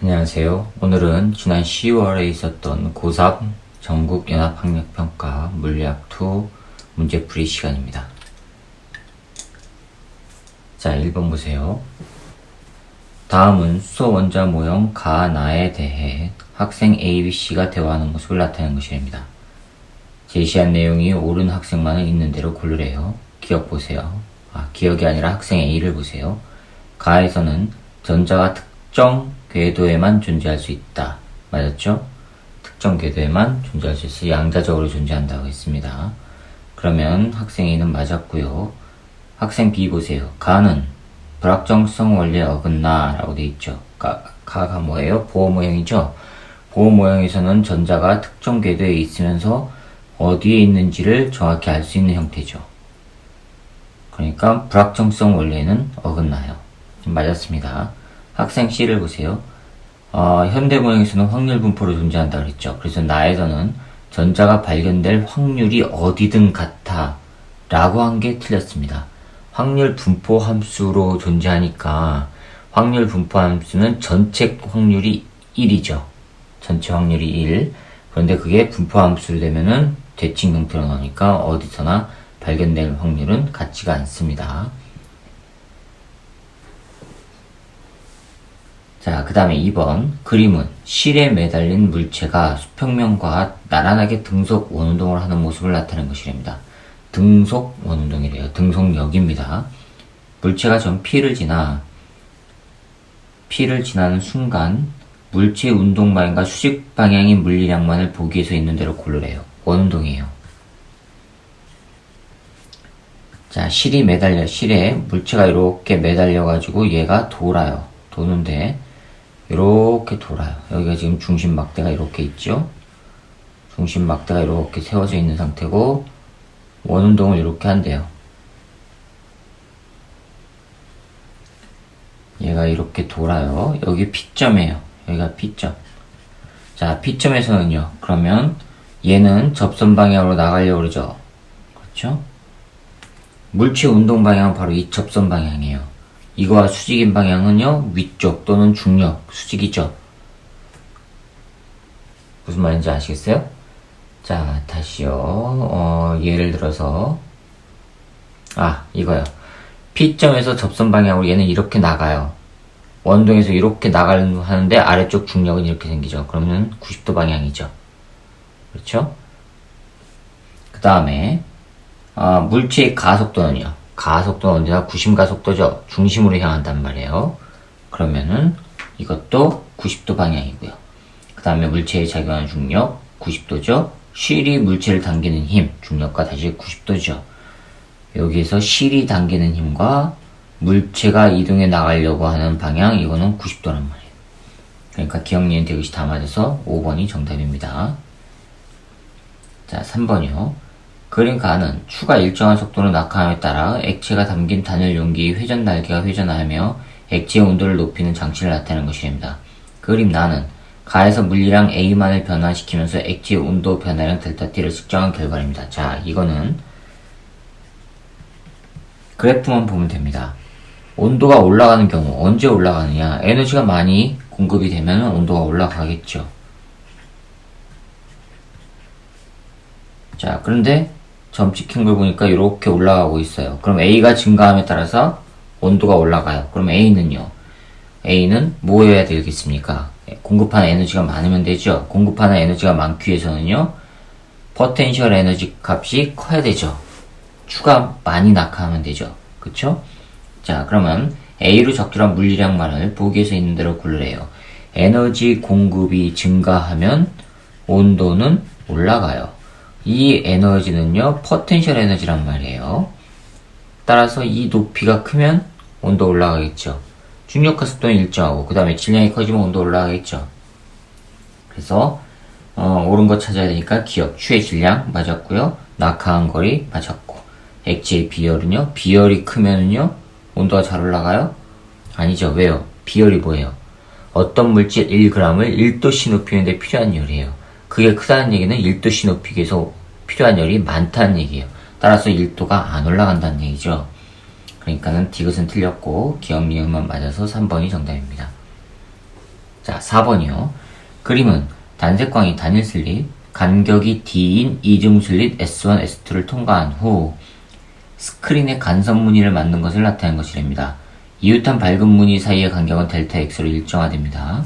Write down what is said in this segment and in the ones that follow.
안녕하세요. 오늘은 지난 10월에 있었던 고3 전국연합학력평가 물리학2 문제풀이 시간입니다. 자, 1번 보세요. 다음은 수소 원자 모형 가나에 대해 학생 ABC가 대화하는 모습을 나타내는 것입니다. 제시한 내용이 옳은 학생만은 있는 대로 고르래요. 기억 보세요. 기억이 아니라 학생 A를 보세요. 가에서는 전자가 특정 궤도에만 존재할 수 있다. 맞았죠? 특정 궤도에만 존재할 수 있어 양자적으로 존재한다고 했습니다. 그러면 학생 A는 맞았고요. 학생 B 보세요. 가는 불확정성 원리에 어긋나 라고 돼 있죠. 가가 뭐예요? 보호 모형이죠. 보호 모형에서는 전자가 특정 궤도에 있으면서 어디에 있는지를 정확히 알 수 있는 형태죠. 그러니까 불확정성 원리에는 어긋나요. 맞았습니다. 학생 C를 보세요. 현대 모형에서는 확률 분포로 존재한다 그랬죠. 그래서 나에서는 전자가 발견될 확률이 어디든 같아 라고 한 게 틀렸습니다. 확률 분포 함수로 존재하니까 확률 분포 함수는 전체 확률이 1이죠. 전체 확률이 1. 그런데 그게 분포 함수로 되면은 대칭 형태로 나오니까 어디서나 발견될 확률은 같지가 않습니다. 자, 그 다음에 2번 그림은 실에 매달린 물체가 수평면과 나란하게 등속 원운동을 하는 모습을 나타내는 것이랍니다. 등속 원운동이래요. 등속력입니다. 물체가 전 P를 지나는 순간 물체의 운동 방향과 수직 방향인 물리량만을 보기 위해서 있는 대로 고르래요. 원운동이에요. 자, 실에 물체가 이렇게 매달려가지고 얘가 돌아요. 도는데 이렇게 돌아요. 여기가 지금 중심 막대가 이렇게 있죠. 중심 막대가 이렇게 세워져 있는 상태고 원운동을 이렇게 한대요. 얘가 이렇게 돌아요. 여기 P점이에요. 여기가 P점. 자, P점에서는요. 그러면 얘는 접선 방향으로 나가려고 그러죠. 그렇죠? 물체 운동 방향은 바로 이 접선 방향이에요. 이거와 수직인 방향은요, 위쪽 또는 중력, 수직이죠. 무슨 말인지 아시겠어요? 자, 다시요. 예를 들어서, 이거요. P점에서 접선 방향으로 얘는 이렇게 나가요. 원동에서 이렇게 나가려고 하는데 아래쪽 중력은 이렇게 생기죠. 그러면 90도 방향이죠. 그렇죠? 그 다음에, 물체의 가속도는요. 가속도는 언제나 구심가속도죠. 중심으로 향한단 말이에요. 그러면은 이것도 90도 방향이고요. 그 다음에 물체에 작용하는 중력 90도죠. 실이 물체를 당기는 힘 중력과 다시 90도죠. 여기에서 실이 당기는 힘과 물체가 이동해 나가려고 하는 방향 이거는 90도란 말이에요. 그러니까 기억, 니은, 대것이 다 맞아서 5번이 정답입니다. 자, 3번이요. 그림 가는 추가 일정한 속도로 낙하함에 따라 액체가 담긴 단열 용기의 회전 날개가 회전하며 액체의 온도를 높이는 장치를 나타내는 것입니다. 그림 나는 가에서 물리량 A만을 변화시키면서 액체의 온도 변화량 델타 T를 측정한 결과입니다. 자, 이거는 그래프만 보면 됩니다. 온도가 올라가는 경우 언제 올라가느냐? 에너지가 많이 공급이 되면 온도가 올라가겠죠. 자, 그런데 점 찍힌 걸 보니까 이렇게 올라가고 있어요. 그럼 A가 증가함에 따라서 온도가 올라가요. 그럼 A는 뭐여야 되겠습니까? 공급하는 에너지가 많으면 되죠. 공급하는 에너지가 많기 위해서는요, 포텐셜 에너지 값이 커야 되죠. 추가 많이 낙하하면 되죠. 그쵸? 자, 그러면 A로 적절한 물리량만을 보기 위해서 있는 대로 고르래요. 에너지 공급이 증가하면 온도는 올라가요. 이 에너지는요, 포텐셜 에너지란 말이에요. 따라서 이 높이가 크면 온도 올라가겠죠. 중력과 습도는 일정하고, 그 다음에 질량이 커지면 온도 올라가겠죠. 그래서, 옳은 거 찾아야 되니까 기억, 추의 질량 맞았고요. 낙하한 거리 맞았고, 액체의 비열은요, 비열이 크면은요, 온도가 잘 올라가요? 아니죠. 왜요? 비열이 뭐예요? 어떤 물질 1g을 1도씨 높이는데 필요한 열이에요. 그게 크다는 얘기는 1도씨 높이기 위해서 필요한 열이 많다는 얘기예요. 따라서 1도가 안 올라간다는 얘기죠. 그러니까는 디귿은 틀렸고 기억, 니은만 맞아서 3번이 정답입니다. 자, 4번이요. 그림은 단색광이 단일 슬릿, 간격이 D인 이중 슬릿 S1, S2를 통과한 후 스크린에 간선 무늬를 만든 것을 나타낸 것이랍니다. 이웃한 밝은 무늬 사이의 간격은 델타 X로 일정화됩니다.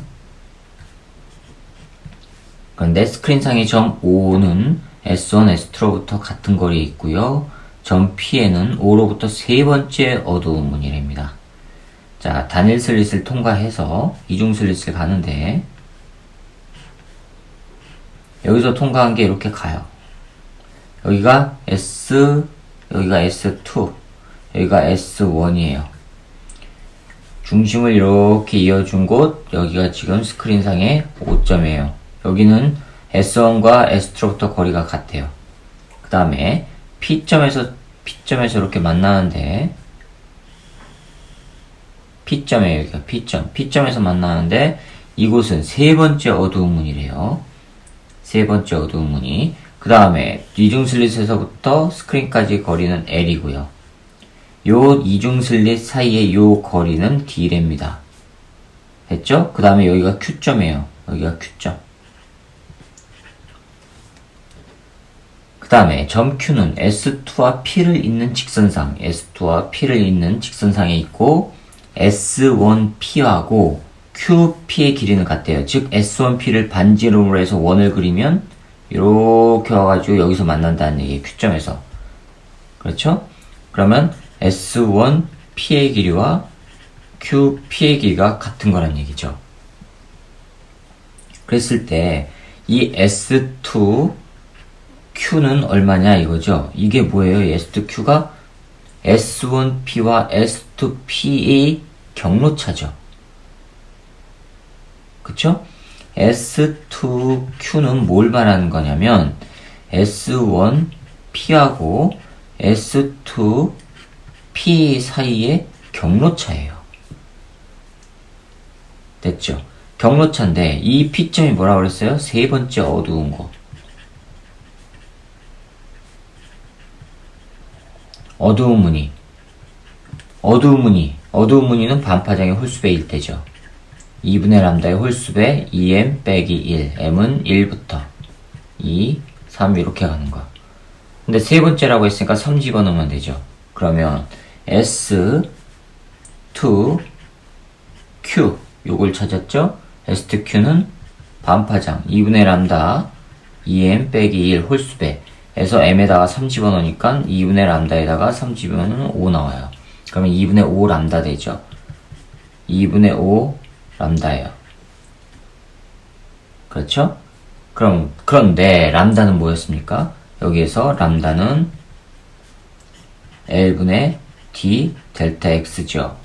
그런데 스크린상의 점 O는 S1, S2로부터 같은 거리에 있고요. 점 P에는 O로부터 세 번째 어두운 무늬랍니다. 자, 단일 슬릿을 통과해서 이중 슬릿을 가는데 여기서 통과한 게 이렇게 가요. 여기가 S, 여기가 S2, 여기가 S1이에요. 중심을 이렇게 이어준 곳, 여기가 지금 스크린상의 O점이에요. 여기는 S1과 S2로부터 거리가 같아요. 그 다음에 P점에서 이렇게 만나는데, P점이에요. 여기가 P점에서 만나는데, 이곳은 세 번째 어두운 무늬래요. 세 번째 어두운 무늬. 그 다음에 이중 슬릿에서부터 스크린까지 거리는 L이고요. 요 이중 슬릿 사이의 요 거리는 D랍니다. 됐죠? 그 다음에 여기가 Q점이에요. 여기가 Q점. 그 다음에 점 Q는 S2와 P를 잇는 직선상, S2와 P를 잇는 직선상에 있고 S1P하고 QP의 길이는 같대요. 즉 S1P를 반지름으로 해서 원을 그리면 이렇게 와가지고 여기서 만난다는 얘기예요. Q점에서. 그렇죠? 그러면 S1P의 길이와 QP의 길이가 같은 거란 얘기죠. 그랬을 때 이 S2Q는 얼마냐 이거죠. 이게 뭐예요? S2Q가 S1P와 S2P의 경로차죠. 그쵸? S2Q는 뭘 말하는 거냐면 S1P하고 S2P 사이의 경로차예요. 됐죠? 경로차인데 이 P점이 뭐라고 그랬어요? 세 번째 어두운 거. 어두운 무늬는 반파장의 홀수의 1대죠. 2분의 람다의 홀수배 2m 빼기 1, m은 1부터 2, 3 이렇게 가는 거. 근데 세 번째라고 했으니까 3 집어넣으면 되죠. 그러면 S2Q 요걸 찾았죠? S2Q는 반파장 2분의 람다 2m 빼기 1 홀수배 에서 m에다가 3 집어넣으니까 2분의 람다에다가 3 집어넣으면 5 나와요. 그러면 2분의 5 람다 되죠. 2분의 5 람다예요. 그렇죠? 그런데 람다는 뭐였습니까? 여기에서 람다는 L분의 D 델타 X죠.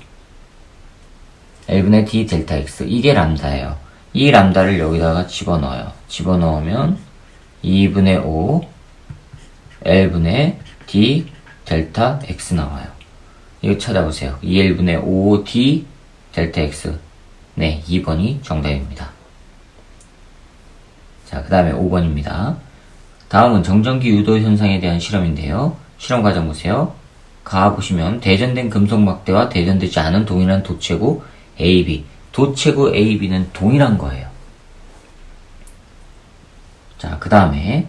L분의 D 델타 X. 이게 람다예요. 이 람다를 여기다가 집어넣어요. 집어넣으면 2분의 5 L분의 D 델타 X 나와요. 이거 찾아보세요. 2L분의 5D 델타 X. 네, 2번이 정답입니다. 자, 그 다음에 5번입니다. 다음은 정전기 유도 현상에 대한 실험인데요. 실험 과정 보세요. 보시면 대전된 금속 막대와 대전되지 않은 동일한 도체구 AB. 도체구 AB는 동일한 거예요. 자, 그 다음에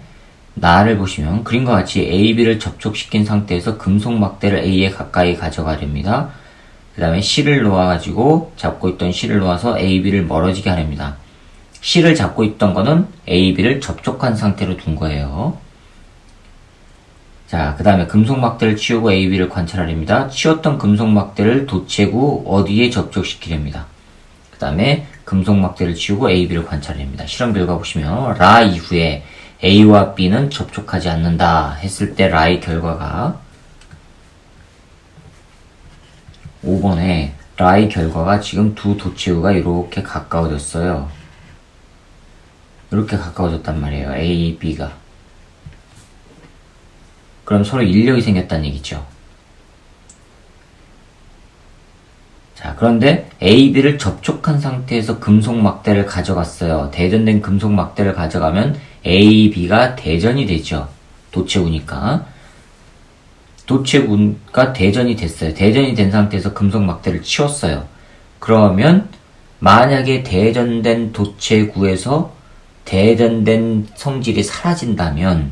나를 보시면 그림과 같이 AB를 접촉시킨 상태에서 금속 막대를 A에 가까이 가져가렵니다. 그 다음에 C를 놓아가지고 잡고 있던 C를 놓아서 AB를 멀어지게 하렵니다. C를 잡고 있던 거는 AB를 접촉한 상태로 둔 거예요. 자, 그 다음에 금속 막대를 치우고 AB를 관찰하렵니다. 치웠던 금속 막대를 도체구 어디에 접촉시키렵니다. 그 다음에 금속 막대를 치우고 AB를 관찰합니다. 실험 결과 보시면 라 이후에 A와 B는 접촉하지 않는다 했을 때 라의 결과가 5번에 라의 결과가 지금 두 도체구가 이렇게 가까워졌어요. 이렇게 가까워졌단 말이에요. A, B가. 그럼 서로 인력이 생겼다는 얘기죠. 자, 그런데 A, B를 접촉한 상태에서 금속 막대를 가져갔어요. 대전된 금속 막대를 가져가면 A, B가 대전이 되죠. 도체구니까. 도체구가 대전이 됐어요. 대전이 된 상태에서 금속 막대를 치웠어요. 그러면 만약에 대전된 도체구에서 대전된 성질이 사라진다면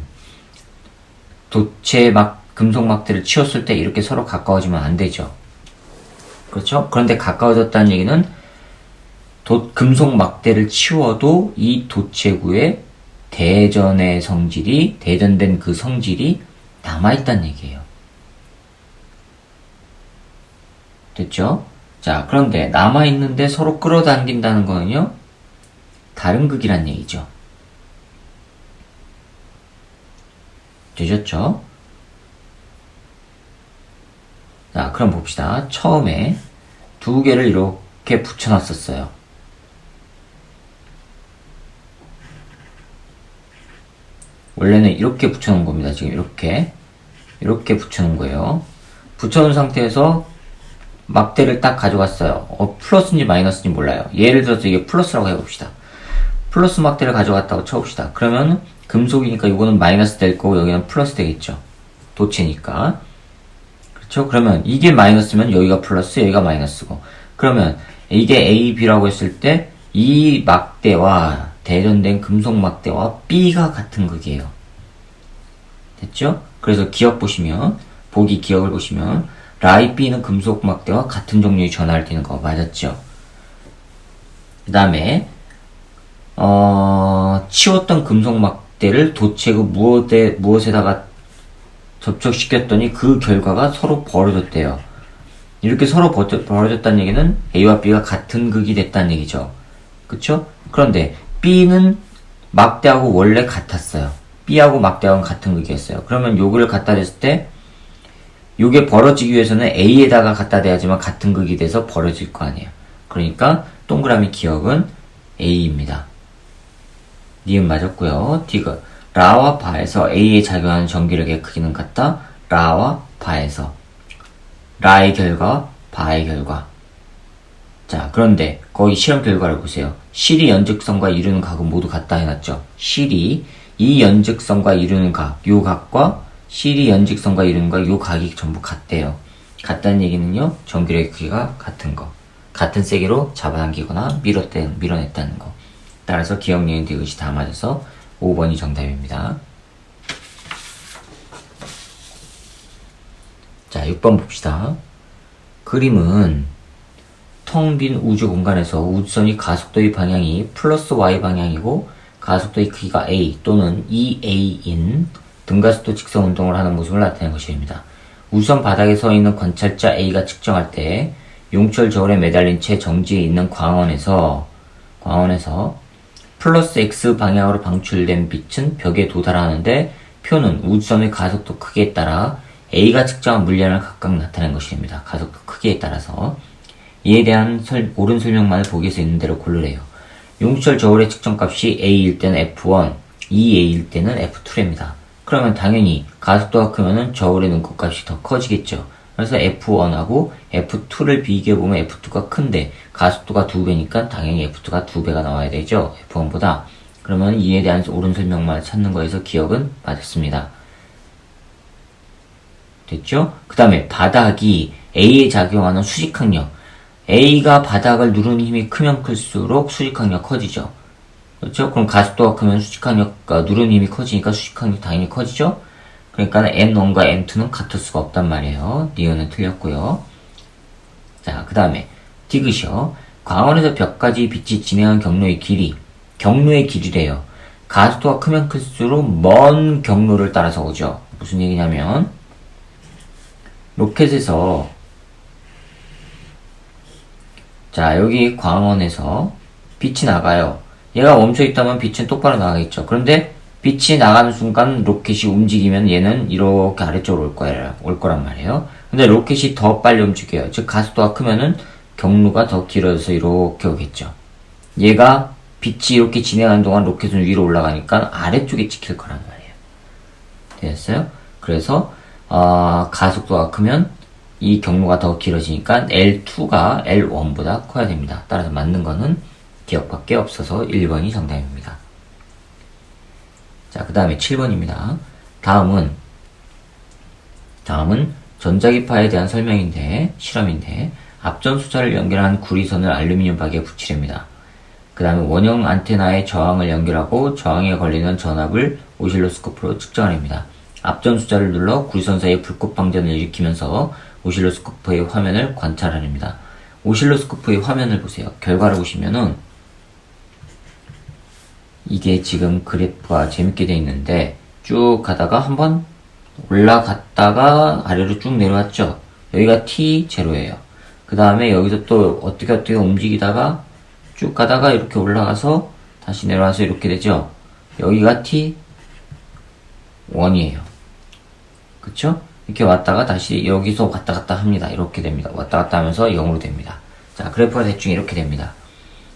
금속 막대를 치웠을 때 이렇게 서로 가까워지면 안 되죠. 그렇죠? 그런데 가까워졌다는 얘기는 금속 막대를 치워도 이 도체구에 대전된 그 성질이 남아있다는 얘기예요. 됐죠? 자, 그런데 남아있는데 서로 끌어당긴다는 거는요, 다른 극이란 얘기죠. 되셨죠? 자, 그럼 봅시다. 처음에 두 개를 이렇게 붙여놨었어요. 원래는 이렇게 붙여놓은 겁니다. 지금 이렇게 붙여놓은 거예요. 붙여놓은 상태에서 막대를 딱 가져갔어요. 플러스인지 마이너스인지 몰라요. 예를 들어서 이게 플러스라고 해봅시다. 플러스 막대를 가져갔다고 쳐봅시다. 그러면 금속이니까 이거는 마이너스 될 거고 여기는 플러스 되겠죠. 도체니까. 그렇죠? 그러면 이게 마이너스면 여기가 플러스, 여기가 마이너스고. 그러면 이게 A, B라고 했을 때 이 막대와 대전된 금속 막대와 B가 같은 극이에요. 됐죠? 그래서 기억을 보시면 라이 B는 금속 막대와 같은 종류의 전하를 띠는 거 맞았죠? 그 다음에 치웠던 금속 막대를 도체구 무엇에다가 접촉시켰더니 그 결과가 서로 벌어졌대요. 이렇게 서로 벌어졌다는 얘기는 A와 B가 같은 극이 됐다는 얘기죠. 그쵸? 그런데 B는 막대하고 원래 같았어요. B하고 막대하고는 같은 극이었어요. 그러면 요거를 갖다 댔을 때 요게 벌어지기 위해서는 A에다가 갖다 대야지만 같은 극이 돼서 벌어질 거 아니에요. 그러니까 동그라미 기억은 A입니다. 니은 맞았고요. 디귿. 라와 바에서 A에 작용하는 전기력의 크기는 같다. 라와 바에서. 라의 결과, 바의 결과. 자, 그런데 거기 실험 결과를 보세요. 실이 연직선과 이루는 각은 모두 같다 해놨죠. 실이 이 연직선과 이루는 각, 요 각과 실이 연직선과 이루는 각, 요 각이 전부 같대요. 같다는 얘기는요, 전기력의 크기가 같은 거. 같은 세기로 잡아당기거나 밀어냈다는 거. 따라서 기억, 니은, 디귿이 다 맞아서 5번이 정답입니다. 자, 6번 봅시다. 그림은 텅 빈 우주 공간에서 우주선이 가속도의 방향이 플러스 y 방향이고 가속도의 크기가 a 또는 2a인 등가속도 직선 운동을 하는 모습을 나타낸 것입니다. 우주선 바닥에 서 있는 관찰자 a가 측정할 때 용철 저울에 매달린 채 정지해 있는 광원에서 플러스 x 방향으로 방출된 빛은 벽에 도달하는데 표는 우주선의 가속도 크기에 따라 a가 측정한 물량을 각각 나타낸 것입니다. 가속도 크기에 따라서. 이에 대한 옳은 설명만을 보기에서 있는 대로 고르래요. 용철 저울의 측정값이 a일 때는 f1, 2a일 때는 f2랍니다. 그러면 당연히 가속도가 크면은 저울의 눈꽃값이 더 커지겠죠. 그래서 f1하고 f2를 비교해보면 f2가 큰데 가속도가 2배니까 당연히 f2가 2배가 나와야 되죠. f1보다. 그러면 이에 대한 옳은 설명만을 찾는 거에서 기억은 맞았습니다. 됐죠? 그 다음에 바닥이 a에 작용하는 수직항력. A가 바닥을 누르는 힘이 크면 클수록 수직항력 커지죠. 그렇죠? 그럼 가속도가 크면 누르는 힘이 커지니까 수직항력 당연히 커지죠? 그러니까 M1과 M2는 같을 수가 없단 말이에요. 니은은 틀렸고요. 자, 그 다음에 디귿이요. 광원에서 벽까지 빛이 진행한 경로의 길이래요. 가속도가 크면 클수록 먼 경로를 따라서 오죠. 무슨 얘기냐면 로켓에서 자, 여기 광원에서 빛이 나가요. 얘가 멈춰있다면 빛은 똑바로 나가겠죠. 그런데 빛이 나가는 순간 로켓이 움직이면 얘는 이렇게 아래쪽으로 올 거란 말이에요. 근데 로켓이 더 빨리 움직여요. 즉, 가속도가 크면은 경로가 더 길어져서 이렇게 오겠죠. 얘가 빛이 이렇게 진행하는 동안 로켓은 위로 올라가니까 아래쪽에 찍힐 거란 말이에요. 됐어요? 그래서, 가속도가 크면 이 경로가 더 길어지니까 L2가 L1보다 커야 됩니다. 따라서 맞는 거는 기억밖에 없어서 1번이 정답입니다. 자, 그 다음에 7번입니다. 다음은 전자기파에 대한 설명인데, 실험인데, 앞전 숫자를 연결한 구리선을 알루미늄 바기에 붙이렵니다. 그 다음에 원형 안테나의 저항을 연결하고 저항에 걸리는 전압을 오실로스코프로 측정합니다. 앞전 숫자를 눌러 구리선 사이에 불꽃 방전을 일으키면서 오실로스코프의 화면을 관찰합니다. 오실로스코프의 화면을 보세요. 결과를 보시면은 이게 지금 그래프가 재밌게 되어 있는데 쭉 가다가 한번 올라갔다가 아래로 쭉 내려왔죠. 여기가 T0예요. 그 다음에 여기서 또 어떻게 움직이다가 쭉 가다가 이렇게 올라가서 다시 내려와서 이렇게 되죠. 여기가 T1이에요. 그쵸? 이렇게 왔다가 다시 여기서 왔다 갔다 합니다. 이렇게 됩니다. 왔다 갔다 하면서 0으로 됩니다. 자, 그래프가 대충 이렇게 됩니다.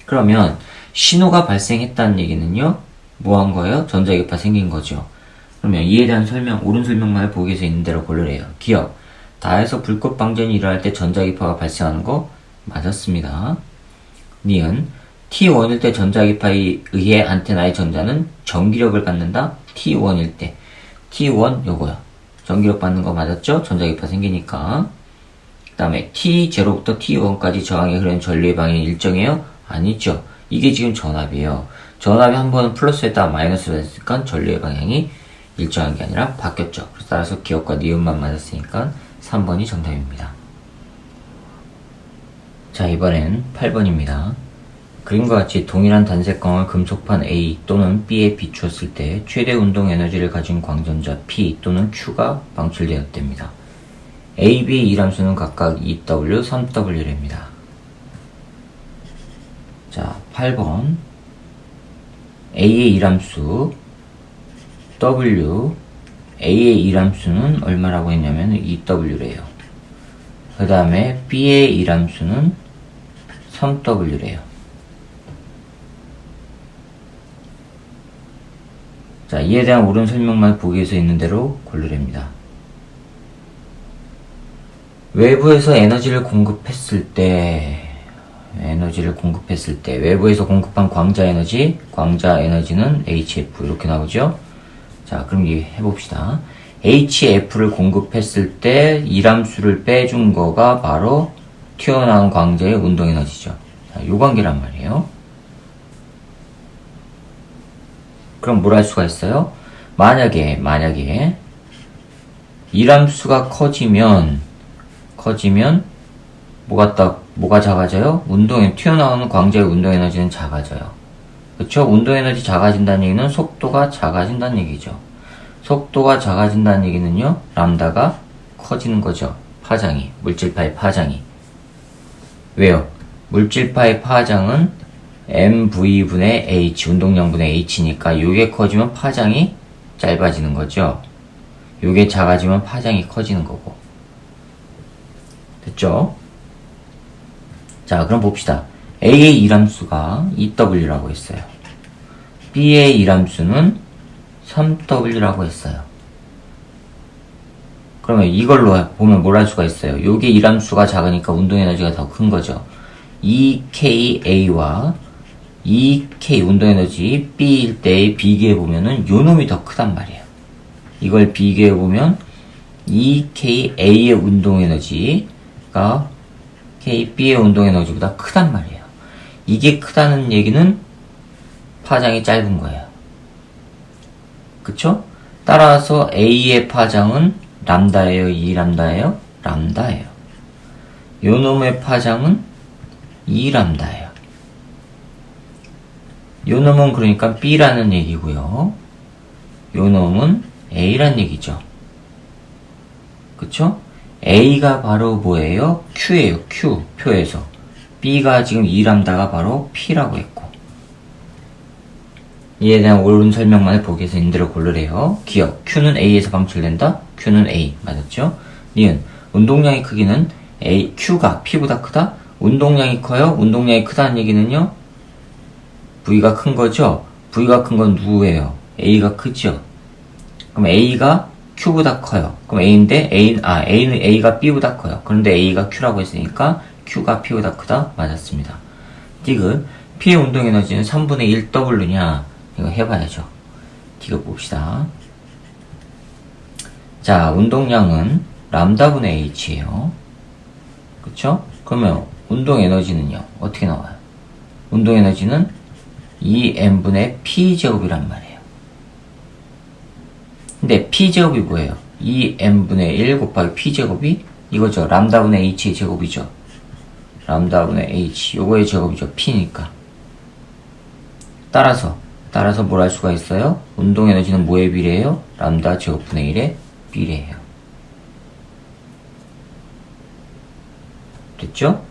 그러면 신호가 발생했다는 얘기는요, 뭐 한 거예요? 전자기파 생긴 거죠. 그러면 이에 대한 설명, 옳은 설명만을 보기 위해서 있는 대로 고르래요. 기억. 다에서 불꽃 방전이 일어날 때 전자기파가 발생하는 거 맞았습니다. 니은. T1일 때 전자기파에 의해 안테나의 전자는 전기력을 받는다? T1일 때. T1 요거요. 전기력 받는 거 맞았죠? 전자기파 생기니까. 그 다음에 T0부터 T1까지 저항에 흐르는 전류의 방향이 일정해요? 아니죠. 이게 지금 전압이에요. 전압이 한 번은 플러스에다가 마이너스를 했으니까 전류의 방향이 일정한 게 아니라 바뀌었죠. 그래서 따라서 기억과 니은만 맞았으니까 3번이 정답입니다. 자, 이번엔 8번입니다. 그림과 같이 동일한 단색광을 금속판 A 또는 B에 비추었을 때 최대 운동 에너지를 가진 광전자 P 또는 Q가 방출되었답니다. A, B의 이람수는 각각 2W, 3W랍니다. 자, 8번 A의 이람수 W, A의 이람수는 얼마라고 했냐면 2W래요. 그 다음에 B의 이람수는 3W래요. 자, 이에 대한 옳은 설명만 보기 위해서 있는 대로 고르랍니다. 외부에서 에너지를 공급했을 때 외부에서 공급한 광자 에너지는 HF 이렇게 나오죠. 자, 그럼 이제 해봅시다. HF를 공급했을 때 이람수를 빼준 거가 바로 튀어나온 광자의 운동 에너지죠. 자, 요 관계란 말이에요. 그럼 뭘 할 수가 있어요? 만약에 이람수가 커지면 뭐가 작아져요? 튀어나오는 광자의 운동 에너지는 작아져요. 그쵸? 운동 에너지 작아진다는 얘기는 속도가 작아진다는 얘기죠. 속도가 작아진다는 얘기는요, 람다가 커지는 거죠. 물질파의 파장이. 왜요? 물질파의 파장은 mv분의 h, 운동량분의 h니까 요게 커지면 파장이 짧아지는 거죠. 요게 작아지면 파장이 커지는 거고. 됐죠? 자, 그럼 봅시다. A의 이람수가 2W라고 했어요. B의 이람수는 3W라고 했어요. 그러면 이걸로 보면 뭘 할 수가 있어요? 요게 이람수가 작으니까 운동에너지가 더 큰 거죠. 2KA와 2K 운동에너지 B일 때의 비교해보면은 요 놈이 더 크단 말이에요. 이걸 비교해보면 2KA의 운동에너지가 KB의 운동에너지보다 크단 말이에요. 이게 크다는 얘기는 파장이 짧은 거예요. 그쵸? 따라서 A의 파장은 람다예요? 2람다예요? 람다예요. 요 놈의 파장은 2람다예요. 요 놈은 그러니까 B라는 얘기고요. 요 놈은 A란 얘기죠. 그쵸? A가 바로 뭐예요? Q예요. Q. 표에서. B가 지금 2람다가 바로 P라고 했고. 이에 대한 옳은 설명만을 보기 위해서 인대로 고르래요. 기억. Q는 A에서 방출된다? Q는 A. 맞았죠? 니은. 운동량의 크기는 Q가 P보다 크다? 운동량이 커요? 운동량이 크다는 얘기는요? V가 큰 거죠? V가 큰 건 누구예요? A가 크죠? 그럼 A가 Q보다 커요. 그럼 A인데, A는 A가 B보다 커요. 그런데 A가 Q라고 했으니까 Q가 P보다 크다? 맞았습니다. 디귿. P의 운동에너지는 3분의 1W냐? 이거 해봐야죠. 디귿 봅시다. 자, 운동량은 람다분의 H예요. 그쵸? 그러면 운동 에너지는요, 어떻게 나와요? 운동 에너지는 2n분의 p제곱이란 말이에요. 근데 p제곱이 뭐예요? 2n분의 1 곱하기 p제곱이 이거죠. 람다분의 h의 제곱이죠. 람다분의 h, 요거의 제곱이죠. p니까. 따라서 뭘 할 수가 있어요? 운동 에너지는 뭐에 비례해요? 람다 제곱분의 1에 비례해요. 됐죠?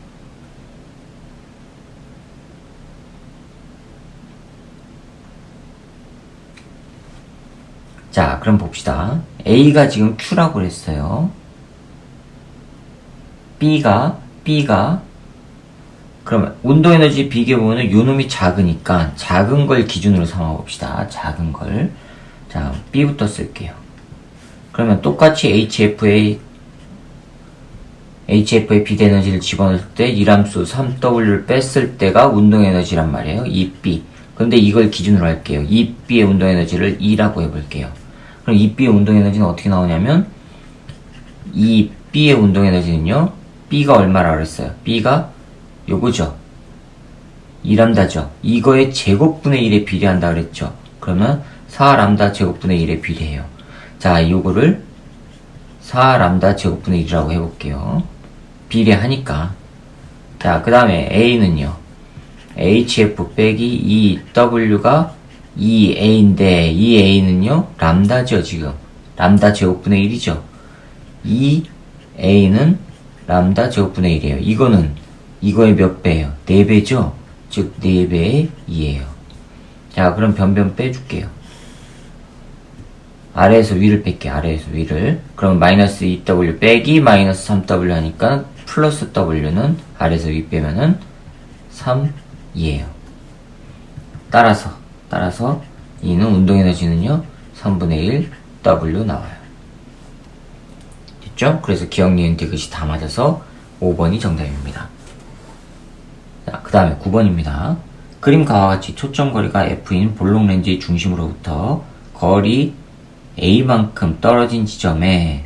자, 그럼 봅시다. A가 지금 Q라고 그랬어요. B가 그러면 운동에너지 비교해보면 요놈이 작으니까 작은 걸 기준으로 삼아봅시다. 작은 걸. 자, B부터 쓸게요. 그러면 똑같이 HF의 비대에너지를 집어넣을 때 이람수 3W를 뺐을 때가 운동에너지란 말이에요. 이 B. 그런데 이걸 기준으로 할게요. 이 B의 운동에너지를 2라고 해볼게요. 그럼 이 B의 운동에너지는 어떻게 나오냐면 이 B의 운동에너지는요. B가 얼마라고 그랬어요? B가 요거죠. 2람다죠. 이거의 제곱분의 1에 비례한다 그랬죠. 그러면 4람다 제곱분의 1에 비례해요. 자, 요거를 4람다 제곱분의 1이라고 해볼게요. 비례하니까. 자, 그 다음에 A는요. HF 빼기 2W가 2A인데 2A는요. 람다죠, 지금. 람다 제곱분의 1이죠. 2A는 람다 제곱분의 1이에요. 이거는 이거의 몇 배예요? 4배죠? 즉 4배의 2예요. 자, 그럼 변변 빼줄게요. 아래에서 위를 뺄게. 아래에서 위를. 그럼 마이너스 2W 빼기 마이너스 3W 하니까 플러스 W는 아래에서 위 빼면은 3이에요. 따라서 2는 운동에너지는요 3분의 1 W 나와요. 됐죠? 그래서 기억, 니은, 디귿이 다 맞아서 5번이 정답입니다. 자, 그 다음에 9번입니다. 그림과 같이 초점거리가 F인 볼록 렌즈의 중심으로부터 거리 A만큼 떨어진 지점에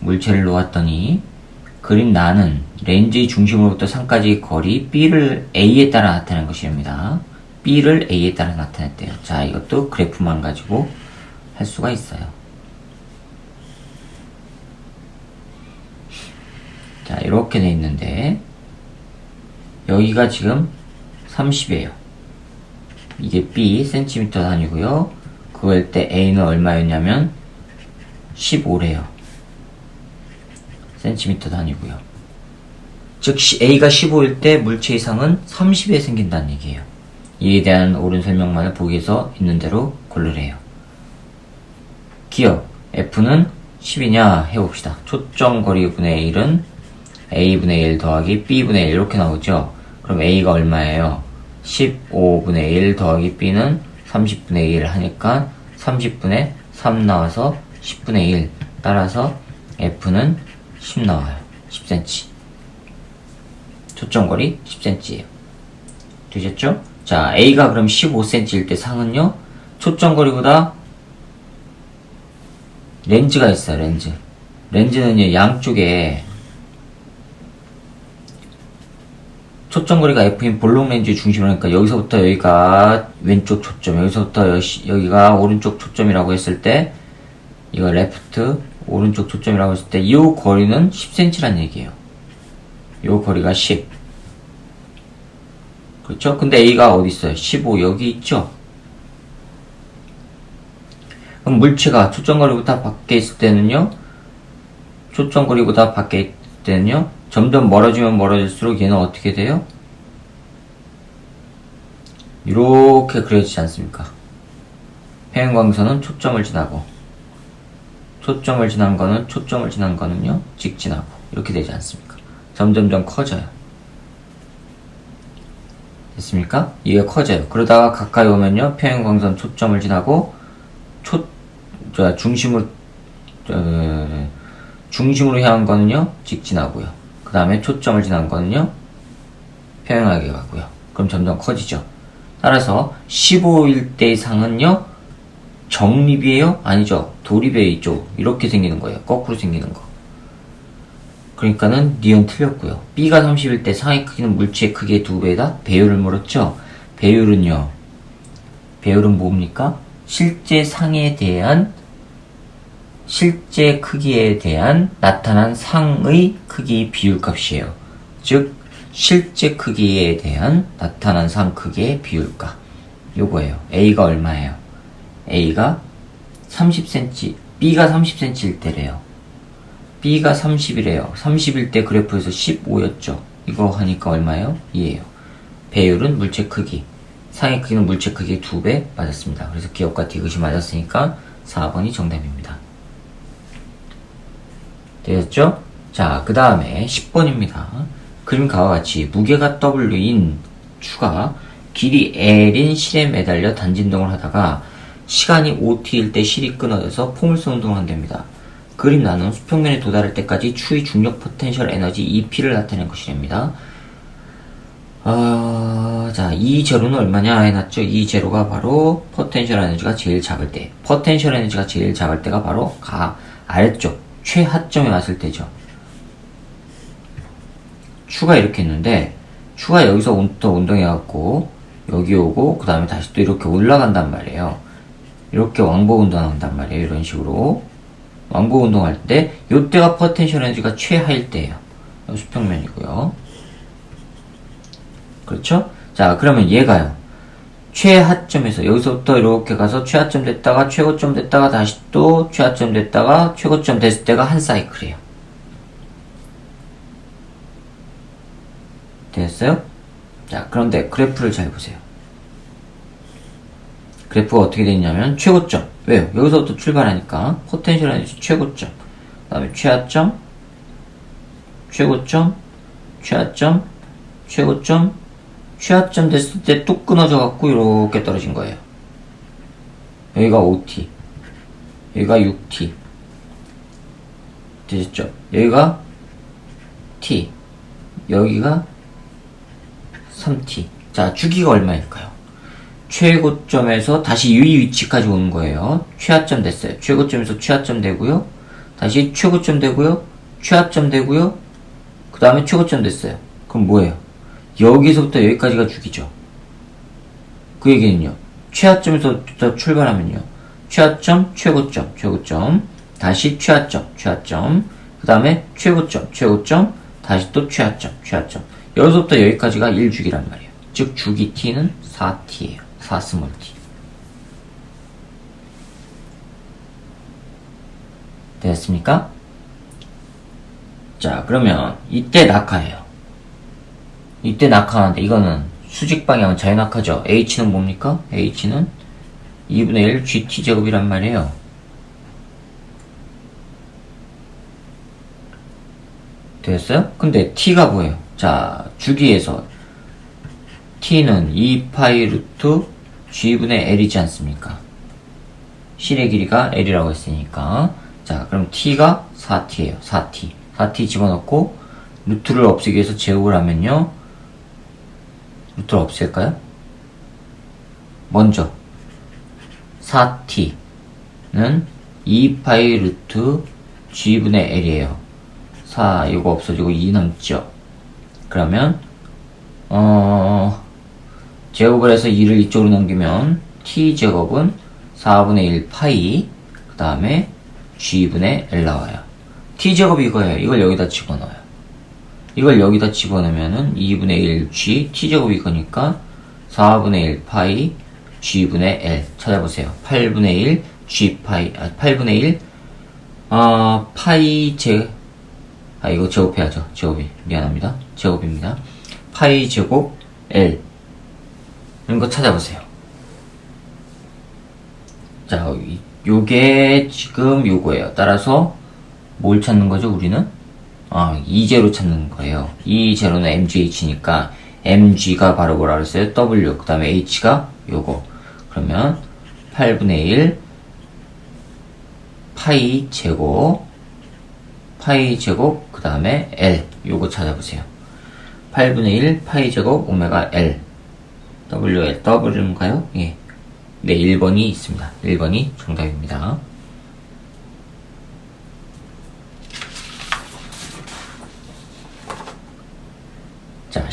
물체를 놓았더니 그림 나는 렌즈의 중심으로부터 상까지의 거리 B를 A에 따라 나타낸 것입니다. B를 A에 따라 나타냈대요. 자, 이것도 그래프만 가지고 할 수가 있어요. 자, 이렇게 돼 있는데 여기가 지금 30이에요. 이게 B 센티미터 단위고요. 그걸 때 A는 얼마였냐면 15래요. 센티미터 단위고요. 즉 A가 15일 때 물체 이상은 30에 생긴다는 얘기예요. 이에 대한 옳은 설명만을 보기에서 있는 대로 고르래요. 기억 F는 10이냐 해봅시다. 초점거리분의 1은 A분의 1 더하기 B분의 1 이렇게 나오죠. 그럼 A가 얼마예요? 15분의 1 더하기 B는 30분의 1 하니까 30분의 3 나와서 10분의 1. 따라서 F는 10 나와요. 10cm. 초점거리 10cm예요. 되셨죠? 자, A가 그럼 15cm일 때 상은요? 초점거리보다 렌즈가 있어요. 렌즈는요 양쪽에 초점거리가 F인 볼록 렌즈의 중심으로 하니까 여기서부터 여기가 왼쪽 초점, 여기서부터 여기가 오른쪽 초점이라고 했을 때 이거 레프트 오른쪽 초점이라고 했을 때 이 거리는 10cm란 얘기예요. 이 거리가 10. 그렇죠? 근데 A가 어디 있어요? 15 여기 있죠? 그럼 물체가 초점거리보다 밖에 있을 때는요? 초점거리보다 밖에 있을 때는요? 점점 멀어지면 멀어질수록 얘는 어떻게 돼요? 이렇게 그려지지 않습니까? 평행광선은 초점을 지나고 초점을 지난 거는요 직진하고 이렇게 되지 않습니까? 점점점 커져요. 됐습니까? 이게 커져요. 그러다가 가까이 오면요 평행광선 초점을 지나고 중심으로 향한 거는요 직진하고요. 그 다음에 초점을 지난 거는요 평행하게 가고요. 그럼 점점 커지죠. 따라서 15일 때 상은요 정립이에요? 아니죠. 도립에 있죠. 이렇게 생기는 거예요. 거꾸로 생기는 거. 그러니까는 니은 틀렸고요. B가 30일 때 상의 크기는 물체의 크기의 2배다? 배율을 물었죠? 배율은 뭡니까? 실제 크기에 대한 나타난 상의 크기 비율값이에요. 즉, 실제 크기에 대한 나타난 상 크기의 비율값. 요거예요. A가 얼마예요? A가 30cm, B가 30cm일 때래요. B가 30이래요. 30일 때 그래프에서 15였죠. 이거 하니까 얼마예요? 2예요. 배율은 물체 크기. 상의 크기는 물체 크기의 2배 맞았습니다. 그래서 기억과 디귿이 맞았으니까 4번이 정답입니다. 되셨죠? 자, 그 다음에 10번입니다. 그림과와 같이 무게가 W인 추가 길이 L인 실에 매달려 단진동을 하다가 시간이 5t일 때 실이 끊어져서 포물선 운동을 한답니다. 그림 나눈 수평면에 도달할 때까지 추의 중력 포텐셜 에너지 EP를 나타낸 것이랍니다. 자, 이 제로는 얼마냐 해놨죠? 이 제로가 바로 포텐셜 에너지가 제일 작을 때. 포텐셜 에너지가 제일 작을 때가 바로 아래쪽 최하점에 왔을 때죠. 추가 이렇게 있는데, 추가 여기서부터 운동해갖고 여기 오고 그 다음에 다시 또 이렇게 올라간단 말이에요. 이렇게 왕복 운동한단 말이에요. 이런 식으로 왕복 운동할 때 요때가 포텐셜 에너지가 최하일 때예요. 수평면이고요. 그렇죠? 자, 그러면 얘가요. 최하점에서 여기서부터 이렇게 가서 최하점 됐다가 최고점 됐다가 다시 또 최하점 됐다가 최고점 됐을 때가 한 사이클이에요. 됐어요? 자, 그런데 그래프를 잘 보세요. 그래프가 어떻게 되냐면 최고점. 왜요? 여기서부터 출발하니까 포텐셜 에너지 최고점. 그 다음에 최하점, 최고점, 최하점, 최고점, 최하점 됐을 때 뚝 끊어져 갖고 이렇게 떨어진 거예요. 여기가 5t, 여기가 6t. 되셨죠? 여기가 t, 여기가 3t. 자, 주기가 얼마일까요? 최고점에서 다시 이 위치까지 오는 거예요. 최하점 됐어요. 최고점에서 최하점 되고요. 다시 최고점 되고요. 최하점 되고요. 그 다음에 최고점 됐어요. 그럼 뭐예요? 여기서부터 여기까지가 주기죠. 그 얘기는요. 최하점에서 출발하면요. 최하점, 최고점, 최고점. 다시 최하점, 최하점. 그 다음에 최고점, 최고점. 다시 또 최하점, 최하점. 여기서부터 여기까지가 1주기란 말이에요. 즉 주기 t는 4t예요. 4스몰 t. 됐습니까? 자, 그러면 이때 낙하예요. 이때 낙하하는데 이거는 수직 방향은 자유낙하죠. h는 뭡니까? h는 2분의 1 gt제곱이란 말이에요. 됐어요? 근데 t가 뭐예요? 자, 주기에서 t는 2파이 루트 g분의 l이지 않습니까? 실의 길이가 l이라고 했으니까. 자, 그럼 t가 4t예요. 4t. 4t 집어넣고 루트를 없애기 위해서 제곱을 하면요. 루트를 없앨까요? 먼저 4t는 2파이 루트 g분의 l이에요. 4 이거 없어지고 2 남죠. 그러면 제곱을 해서 2를 이쪽으로 넘기면 t제곱은 4분의 1 파이 그 다음에 g분의 l 나와요. t제곱이 이거예요. 이걸 여기다 집어넣어요. 이걸 여기다 집어넣으면은 2분의 1 g t제곱이 이거니까 4분의 1 파이 g분의 l 찾아보세요. 8분의 1 g 파이 8분의 1 파이 이거 제곱해야죠. 제곱이 미안합니다. 제곱입니다. 파이 제곱 L 이런 거 찾아보세요. 자, 요게 지금 요거예요. 따라서 뭘 찾는 거죠, 우리는? 이제로 찾는 거예요. 이 제로는 MGH니까 MG가 바로 뭐라 그랬어요? W 그 다음에 H가 요거. 그러면 8분의 1 파이 제곱 그 다음에 L 요거 찾아보세요. 8분의 1 파이 제곱 오메가 L WL W인가요? 예. 네, 1번이 있습니다. 1번이 정답입니다.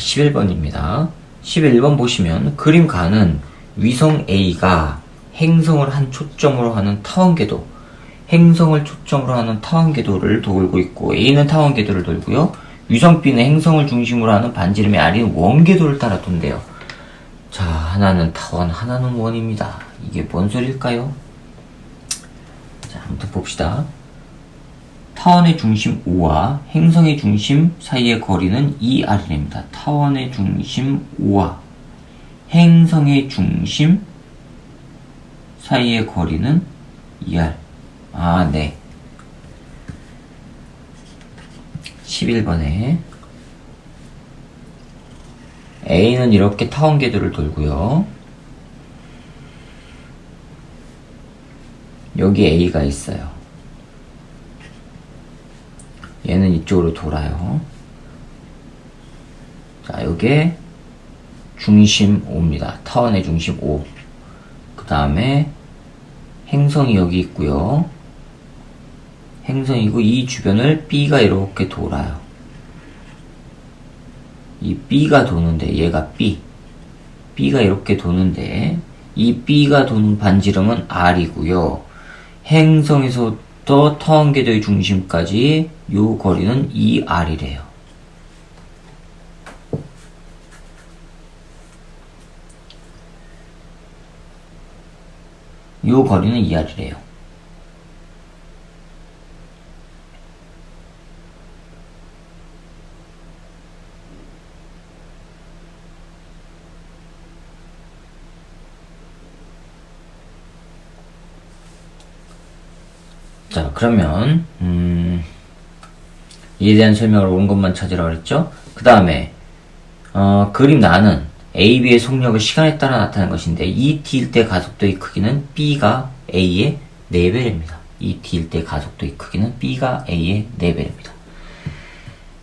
11번입니다. 11번 보시면 그림 가는 위성 A가 행성을 한 초점으로 하는 타원궤도, 행성을 초점으로 하는 타원궤도를 돌고 있고 A는 타원궤도를 돌고요. 위성 B는 행성을 중심으로 하는 반지름의 R인 원궤도를 따라 돈대요. 자, 하나는 타원, 하나는 원입니다. 이게 뭔 소리일까요? 자, 아무튼 봅시다. 타원의 중심 O와 행성의 중심 사이의 거리는 2R이랍니다. 타원의 중심 O와 행성의 중심 사이의 거리는 2R. 아, 네. 11번에 A는 이렇게 타원궤도를 돌고요. 여기 A가 있어요. 얘는 이쪽으로 돌아요. 자, 요게 중심 O입니다. 타원의 중심 O. 그 다음에 행성이 여기 있고요. 행성이고 이 주변을 B가 이렇게 돌아요. 이 B가 도는데 얘가 B. B가 이렇게 도는데 이 B가 도는 반지름은 R이고요. 행성에서부터 타원궤도의 중심까지 요 거리는 2R이래요. 요 거리는 2R이래요. 자, 그러면 이에 대한 설명을 온 것만 찾으라고 그랬죠? 그 다음에 그림 나는 AB의 속력을 시간에 따라 나타낸 것인데 ET일 때 가속도의 크기는 B가 A의 4배입니다. ET일 때 가속도의 크기는 B가 A의 4배입니다.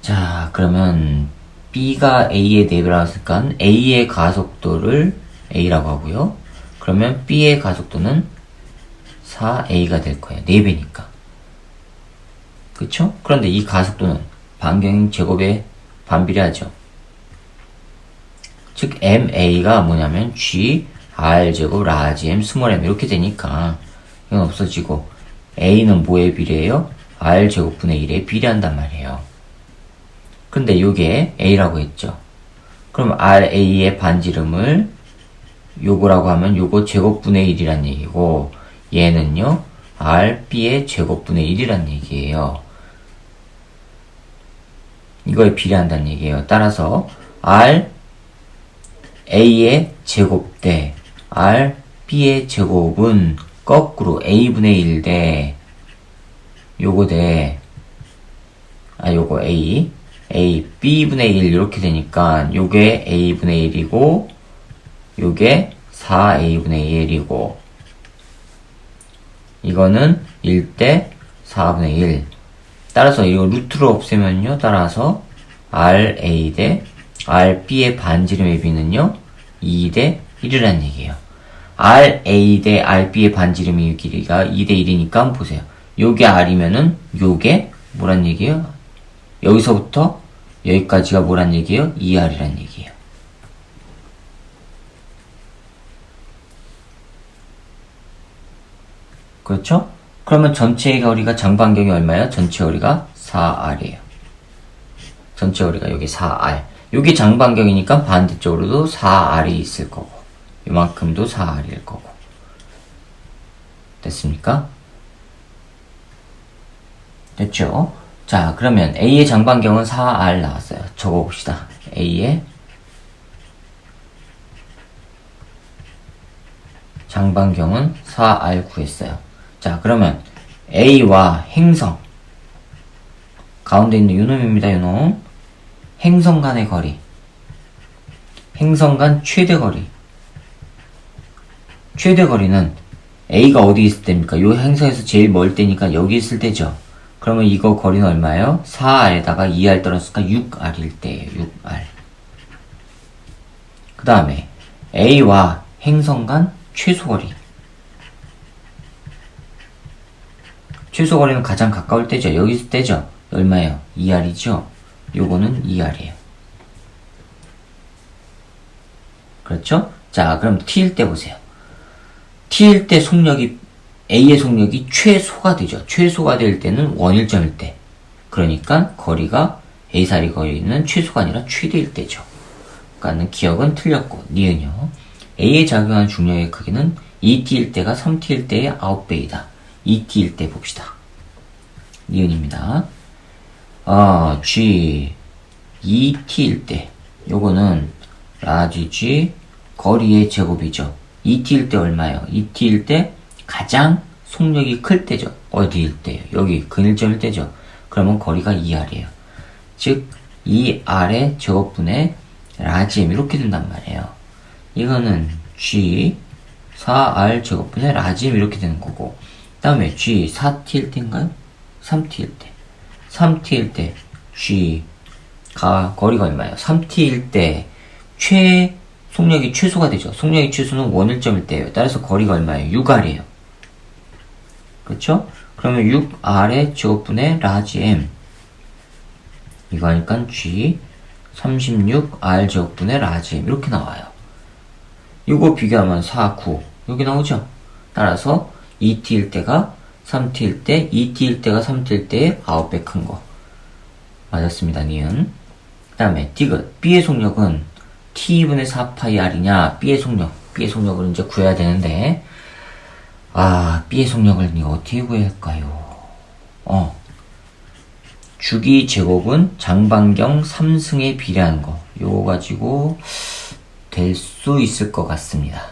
자, 그러면 B가 A의 4배라고 했으니까 A의 가속도를 A라고 하고요. 그러면 B의 가속도는 4A가 될 거예요. 4배니까. 그쵸? 그런데 이 가속도는 반경 제곱에 반비례하죠. 즉 MA가 뭐냐면 G, R제곱, 라지 M, 스몰 m 이렇게 되니까 이건 없어지고 A는 뭐에 비례해요? R제곱분의 1에 비례한단 말이에요. 근데 요게 A라고 했죠. 그럼 RA의 반지름을 요거라고 하면 요거 제곱분의 1이란 얘기고 얘는요 RB의 제곱분의 1이란 얘기예요. 이거에 비례한다는 얘기예요. 따라서 A의 제곱 대 B의 제곱은 거꾸로 A분의 1 대 요거 대 요거 A B분의 1 이렇게 되니까 요게 A분의 1이고 요게 4A분의 1이고 이거는 1대 4분의 1. 따라서 이거 루트로 없애면요. 따라서 RA 대 RB의 반지름의 비는요. 2대 1이라는 얘기예요. RA 대 RB의 반지름의 길이가 2대 1이니까 보세요. 요게 R이면은 요게 뭐란 얘기예요? 여기서부터 여기까지가 뭐란 얘기예요? 2R이란 얘기예요. 그렇죠? 그러면 전체의 거리가 장반경이 얼마예요? 전체 거리가 4R이에요. 전체 거리가 여기 4R. 여기 장반경이니까 반대쪽으로도 4R이 있을 거고 요만큼도 4R일 거고 됐습니까? 됐죠? 자, 그러면 A의 장반경은 4R 나왔어요. 적어봅시다. A의 장반경은 4R 구했어요. 자, 그러면 A와 행성 가운데 있는 요놈입니다. 요놈 행성 간의 거리 행성 간 최대 거리 최대 거리는 A가 어디 있을 때입니까? 요 행성에서 제일 멀 때니까 여기 있을 때죠. 그러면 이거 거리는 얼마예요? 4R에다가 2R 떨었으니까 6R일 때예요. 6R. 그 다음에 A와 행성 간 최소거리 최소거리는 가장 가까울 때죠. 여기 있을 때죠. 얼마예요? 2R이죠. 요거는 2R이에요. 그렇죠? 자, 그럼 t일 때 보세요. t일 때 속력이 a의 속력이 최소가 되죠. 최소가 될 때는 원일점일 때. 그러니까 거리가 a 사이 거리는 최소가 아니라 최대일 때죠. 그러니까 기억은 틀렸고 니은요. a에 작용하는 중력의 크기는 2t일 때가 3t일 때의 9배이다. 2t일 때 봅시다. 니은입니다. G 2t일 때 요거는 라지 G 거리의 제곱이죠. 2t일 때 얼마예요? 2t일 때 가장 속력이 클 때죠. 어디일 때요? 여기 근일점일 때죠. 그러면 거리가 2R이에요. 즉 2R의 제곱분의 라지 M 이렇게 된단 말이에요. 이거는 G 4R 제곱분의 라지 M 이렇게 되는 거고, 그 다음에 G 4t일 때인가요? 3t일 때. 3t일 때 G가 거리가 얼마예요? 3t일 때 속력이 최소가 되죠. 속력이 최소는 원일점일 때예요. 따라서 거리가 얼마예요? 6R이에요. 그렇죠? 그러면 6R의 제곱분의 라지 M 이거 하니까 G 36R 제곱분의 라지 M 이렇게 나와요. 이거 비교하면 4, 9 여기 나오죠? 따라서 2t일 때가 3t일 때, 2t일 때가 3t일 때의 9배 큰 거. 맞았습니다, 니은. 그 다음에 디귿. B의 속력은 T분의 4파이R이냐, B의 속력을 이제 구해야 되는데, B의 속력을 이거 어떻게 구해야 할까요? 주기 제곱은 장반경 3승에 비례하는 거. 요거 가지고 될 수 있을 것 같습니다.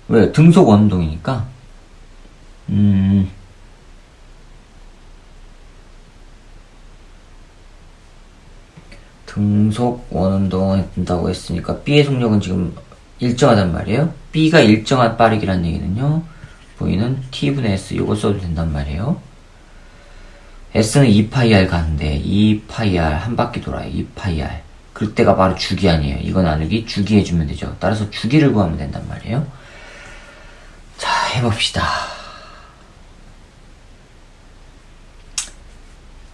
왜? 등속 원동이니까. 등속 원운동을 한다고 했으니까 B의 속력은 지금 일정하단 말이에요. B가 일정한 빠르기란 얘기는요. V는 T분의 S 요거 써도 된단 말이에요. S는 2파이R 가는데 2파이R 한 바퀴 돌아요. 2파이R. 그때가 바로 주기 아니에요. 이거 나누기 주기 해주면 되죠. 따라서 주기를 구하면 된단 말이에요. 자, 해봅시다.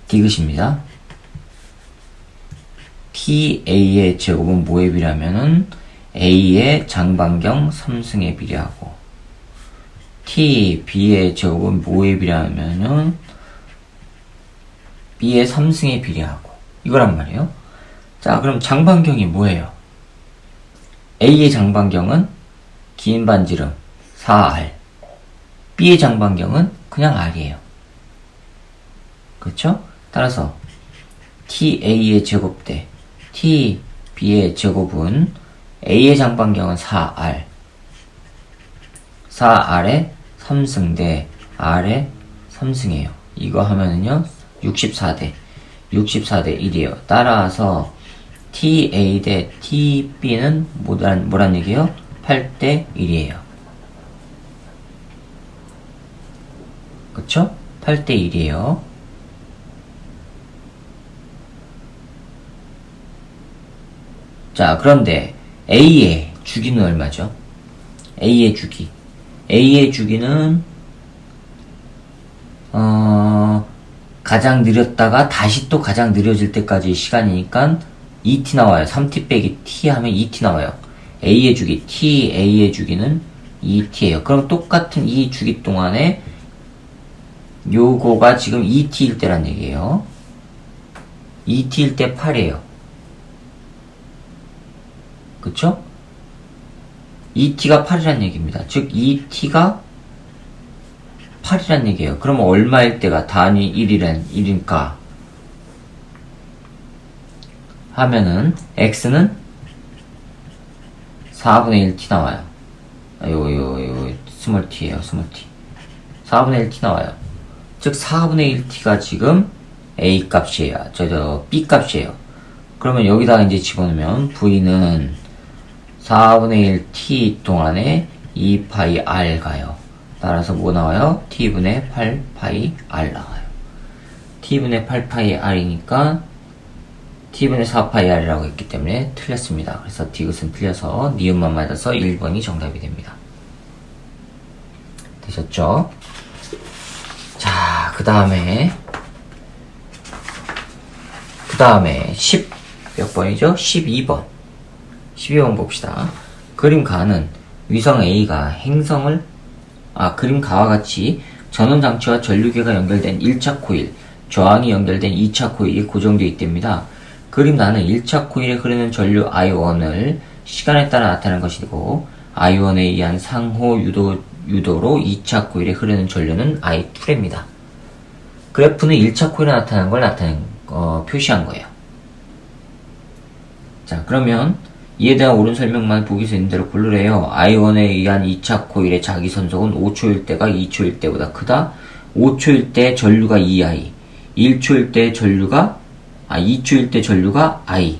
디귿입니다. TA의 제곱은 뭐에 비례하면은 A의 장반경 3승에 비례하고, TB의 제곱은 뭐에 비례하면은 B의 3승에 비례하고, 이거란 말이에요. 자, 그럼 장반경이 뭐예요? A의 장반경은 긴 반지름 4R, B의 장반경은 그냥 R이에요. 그렇죠? 따라서 TA의 제곱 대 TB의 제곱은 A의 장반경은 4R, 4R의 3승 대 R의 3승이에요. 이거 하면은요 64대 1이에요. 따라서 TA 대 TB는 뭐란 얘기예요? 8대 1이에요. 그쵸? 8대 1이에요. 자, 그런데 A의 주기는 얼마죠? A의 주기는 가장 느렸다가 다시 또 가장 느려질 때까지 시간이니까 2t 나와요. 3t 빼기 t 하면 2t 나와요. A의 주기, TA의 주기는 2t예요. 그럼 똑같은 이 주기 동안에 요거가 지금 2t일 때란 얘기예요. 2t일 때 8이에요. 그쵸? 2t가 8이란 얘기입니다. 즉 2t가 8이란 얘기예요. 그러면 얼마일 때가 단위 1이니까 하면은 x는 4분의 1t 나와요. 요 스몰 t예요. 스몰 t. 4분의 1t 나와요. 즉 4분의 1t가 지금 a 값이에요. b 값이에요. 그러면 여기다가 이제 집어넣으면 v는 4분의 1t 동안에 2파이 r 가요. 따라서 뭐 나와요? t분의 8파이 r 나와요. t분의 8파이 r이니까 t분의 4파이 r이라고 했기 때문에 틀렸습니다. 그래서 디귿은 틀려서 니은만 맞아서 1번이 정답이 됩니다. 되셨죠? 자, 그 다음에 몇 번이죠? 12번. 12번 봅시다. 그림 가는 위성 A가 그림 가와 같이 전원장치와 전류계가 연결된 1차 코일, 저항이 연결된 2차 코일이 고정되어 있답니다. 그림 나는 1차 코일에 흐르는 전류 I1을 시간에 따라 나타내는 것이고, I1에 의한 상호 유도로 2차 코일에 흐르는 전류는 I2랍니다. 그래프는 1차 코일에 나타나는 걸 표시한 거예요. 자, 그러면 이에 대한 옳은 설명만 보기서 있는 대로 고르래요. I1에 의한 2차 코일의 자기선속은 5초일 때가 2초일 때보다 크다. 5초일 때 전류가 2I, 1초일 때 전류가 2초일 때 전류가 I.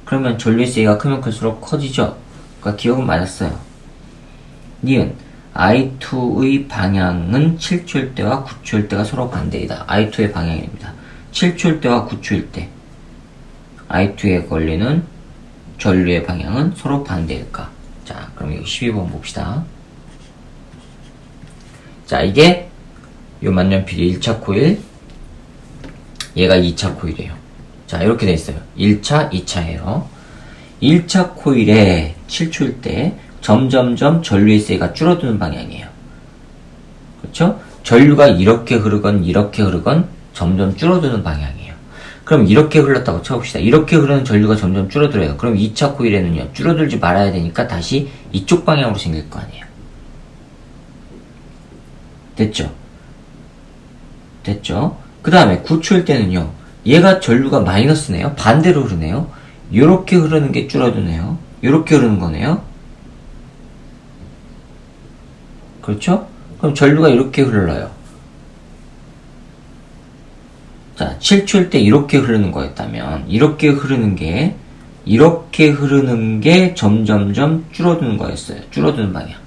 그러면 전류의 세기가 크면 클수록 커지죠. 그러니까 기억은 맞았어요. 니은 I2의 방향은 7초일 때와 9초일 때가 서로 반대이다. I2의 방향입니다. 7초일 때와 9초일 때 I2에 걸리는 전류의 방향은 서로 반대일까? 자, 그럼 여기 12번 봅시다. 자, 이게 요 만년필이 1차 코일, 얘가 2차 코일이에요. 자, 이렇게 돼 있어요. 1차, 2차예요. 1차 코일에 7초일 때 점점점 전류의 세기가 줄어드는 방향이에요. 그렇죠? 전류가 이렇게 흐르건 점점 줄어드는 방향이에요. 그럼 이렇게 흘렀다고 쳐봅시다. 이렇게 흐르는 전류가 점점 줄어들어요. 그럼 2차 코일에는요, 줄어들지 말아야 되니까 다시 이쪽 방향으로 생길 거 아니에요. 됐죠? 그 다음에 9초일 때는요, 얘가 전류가 마이너스네요. 반대로 흐르네요. 요렇게 흐르는 게 줄어드네요. 요렇게 흐르는 거네요. 그렇죠? 그럼 전류가 이렇게 흘러요. 자, 7초일 때 이렇게 흐르는 거였다면, 이렇게 흐르는 게 점점점 줄어드는 거였어요. 줄어드는 방향.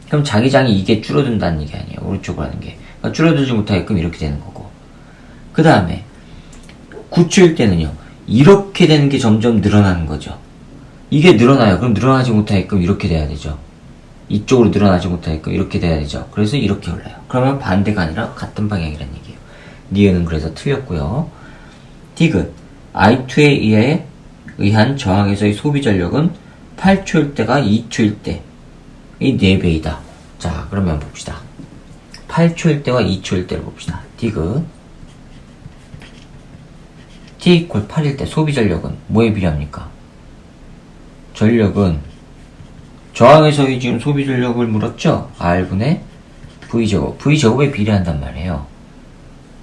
그럼 자기장이 이게 줄어든다는 얘기 아니에요. 오른쪽으로 하는 게. 그러니까 줄어들지 못하게끔 이렇게 되는 거고. 그 다음에 9초일 때는요, 이렇게 되는 게 점점 늘어나는 거죠. 이게 늘어나요. 그럼 늘어나지 못하게끔 이렇게 돼야 되죠. 이쪽으로 늘어나지 못하게끔 이렇게 돼야 되죠. 그래서 이렇게 흘러요. 그러면 반대가 아니라 같은 방향이라는 얘기예요. 니은은 그래서 틀렸고요. 디귿 I2에 의한 저항에서의 소비 전력은 8초일 때가 2초일 때 이 4배이다. 자, 그러면 봅시다. 8초일 때와 2초일 때를 봅시다. 디귿 T = 8일 때 소비 전력은 뭐에 비례합니까? 전력은 저항에서의 지금 소비 전력을 물었죠? R분의 V제곱. V제곱에 비례한단 말이에요.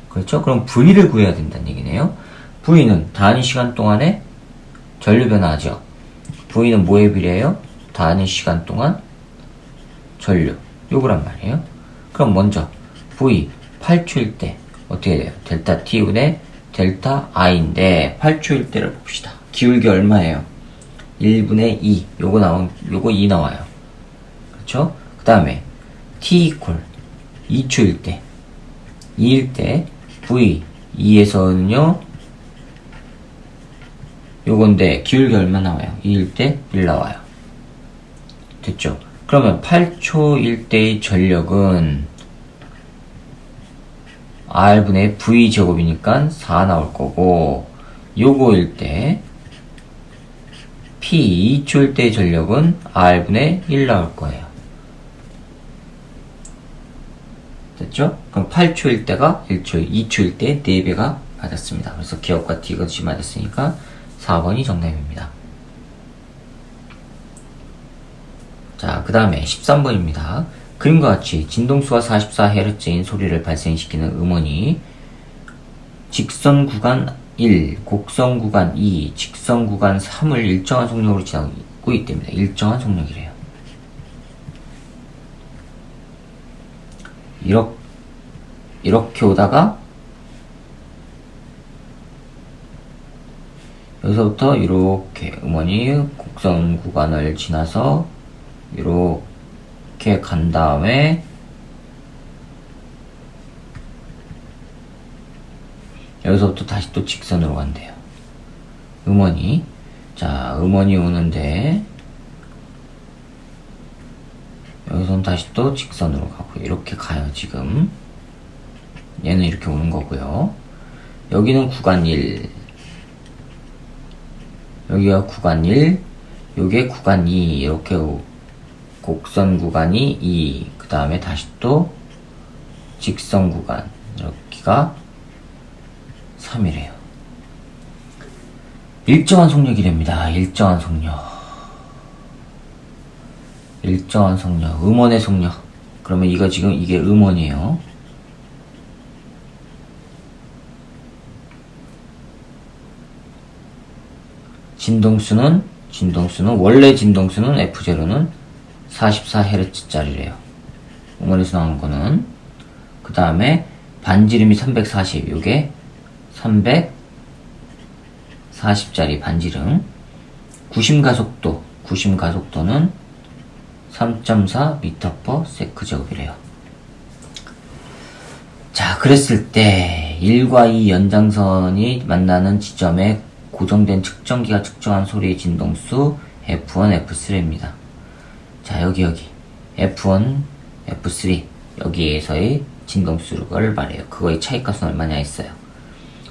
그렇죠? 그럼 V를 구해야 된다는 얘기네요. V는 단위 시간 동안에 전류 변화하죠. V는 뭐에 비례해요? 단위 시간 동안 전류. 요거란 말이에요. 그럼 먼저 V 8초일 때 어떻게 돼요? 델타 T분의 델타 I인데 8초일 때를 봅시다. 기울기 얼마예요? 1분의 2. 요거 2 나와요. 그렇죠? 그 다음에 T = 2초일 때 2일 때 V 2에서는요 요건데 기울기 얼마 나와요? 2일 때 1 나와요. 됐죠? 그러면 8초일 때의 전력은 R분의 V제곱이니까 4 나올 거고, 요거일 때 P 2초일 때의 전력은 R분의 1 나올 거예요. 됐죠? 그럼 8초일 때가 1초, 2초일 때 4배가 맞았습니다. 그래서 기억과 디귿이 맞았으니까 4번이 정답입니다. 자, 그 다음에 13번입니다. 그림과 같이 진동수가 44Hz인 소리를 발생시키는 음원이 직선 구간 1, 곡선 구간 2, 직선 구간 3을 일정한 속력으로 지나고 있답니다. 일정한 속력이래요. 이렇게 오다가 여기서부터 이렇게 음원이 곡선 구간을 지나서 이렇게 간 다음에 여기서부터 다시 또 직선으로 간대요. 음원이. 자, 음원이 오는데 여기서는 다시 또 직선으로 가고 이렇게 가요. 지금 얘는 이렇게 오는 거고요. 여기는 구간 1, 여기가 구간 1, 요게 구간 2, 이렇게 곡선 구간이 2, 그 다음에 다시 또 직선 구간, 여기가 3이래요. 일정한 속력이랍니다. 일정한 속력. 일정한 속력, 음원의 속력. 그러면 이거 지금 이게 음원이에요. 진동수는 원래 진동수는 F0는 44Hz짜리래요. 음원에서 나온 거는. 그 다음에 반지름이 340, 요게 340짜리 반지름. 구심가속도는 3.4m/s 제곱이래요. 자, 그랬을 때 1과 2 연장선이 만나는 지점에 고정된 측정기가 측정한 소리의 진동수 F1, F3입니다. 자, 여기 F1, F3 여기에서의 진동수를 말해요. 그거의 차이값은 얼마냐 했어요.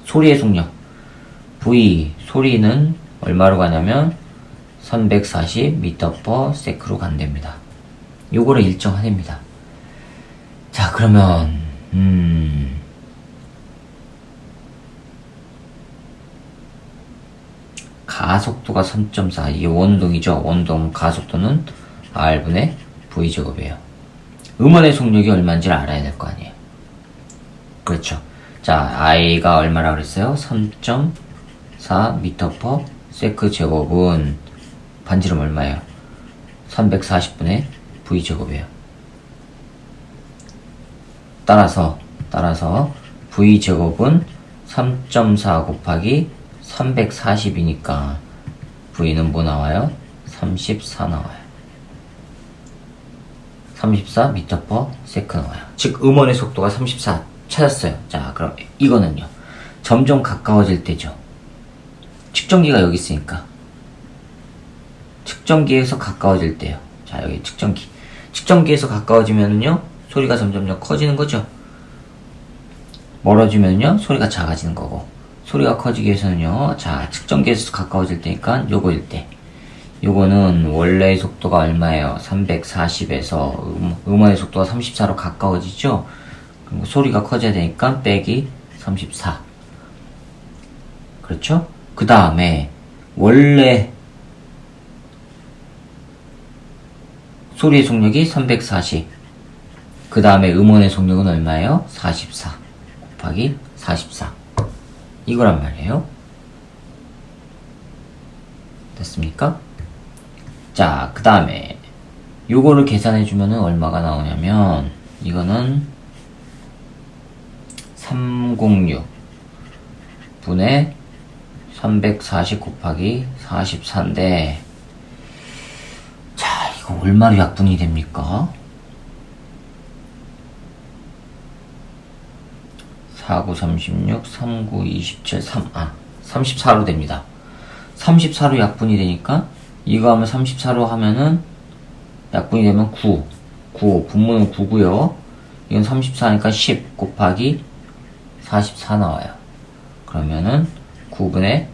소리의 속력 V, 소리는 얼마로 가냐면 340m/s로 간답니다. 요거를 일정하답니다. 자, 그러면 가속도가 3.4, 이게 원동이죠. 원동 가속도는 R분의 V제곱이에요. 음원의 속력이 얼마인지를 알아야 될 거 아니에요. 그렇죠. 자, I가 얼마라 그랬어요? 3.4m/s 제곱은 반지름 얼마예요? 340분의 V제곱이에요. 따라서 V제곱은 3.4 곱하기 340이니까 V는 뭐 나와요? 34 나와요. 34m/s 나와요. 즉 음원의 속도가 34 찾았어요. 자, 그럼 이거는요. 점점 가까워질 때죠. 측정기가 여기 있으니까. 측정기에서 가까워질 때요. 자, 여기 측정기. 측정기에서 가까워지면은요, 소리가 점점 커지는 거죠. 멀어지면요, 소리가 작아지는 거고. 소리가 커지기 위해서는요, 자, 측정기에서 가까워질 때니까 요거일 때. 요거는 원래의 속도가 얼마예요? 340에서 음원의 속도가 34로 가까워지죠? 그리고 소리가 커져야 되니까 빼기 34. 그렇죠? 그 다음에 원래 소리의 속력이 340. 그 다음에 음원의 속력은 얼마예요? 44 곱하기 44. 이거란 말이에요. 됐습니까? 자, 그 다음에 요거를 계산해주면은 얼마가 나오냐면 이거는 306 분의 340 곱하기 44인데, 자, 이거 얼마로 약분이 됩니까? 49, 36, 39, 27, 34로 됩니다. 34로 약분이 되니까 이거 하면 34로 하면은 약분이 되면 9, 분모는 9고요. 이건 34니까 10 곱하기 44 나와요. 그러면은 9분의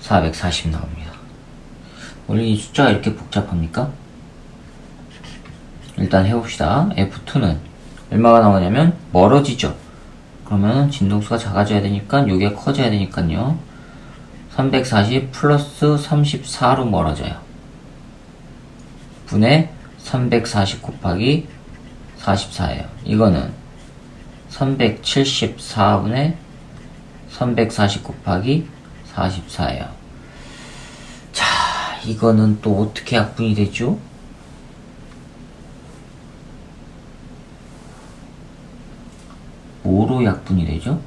440 나옵니다. 원래 이 숫자가 이렇게 복잡합니까? 일단 해봅시다. F2는 얼마가 나오냐면 멀어지죠. 그러면 진동수가 작아져야 되니까 요게 커져야 되니까요. 340 플러스 34로 멀어져요. 분의 340 곱하기 44예요. 이거는 374분의 340 곱하기 44예요. 자, 이거는 또 어떻게 약분이 되죠? 뭐로 약분이 되죠?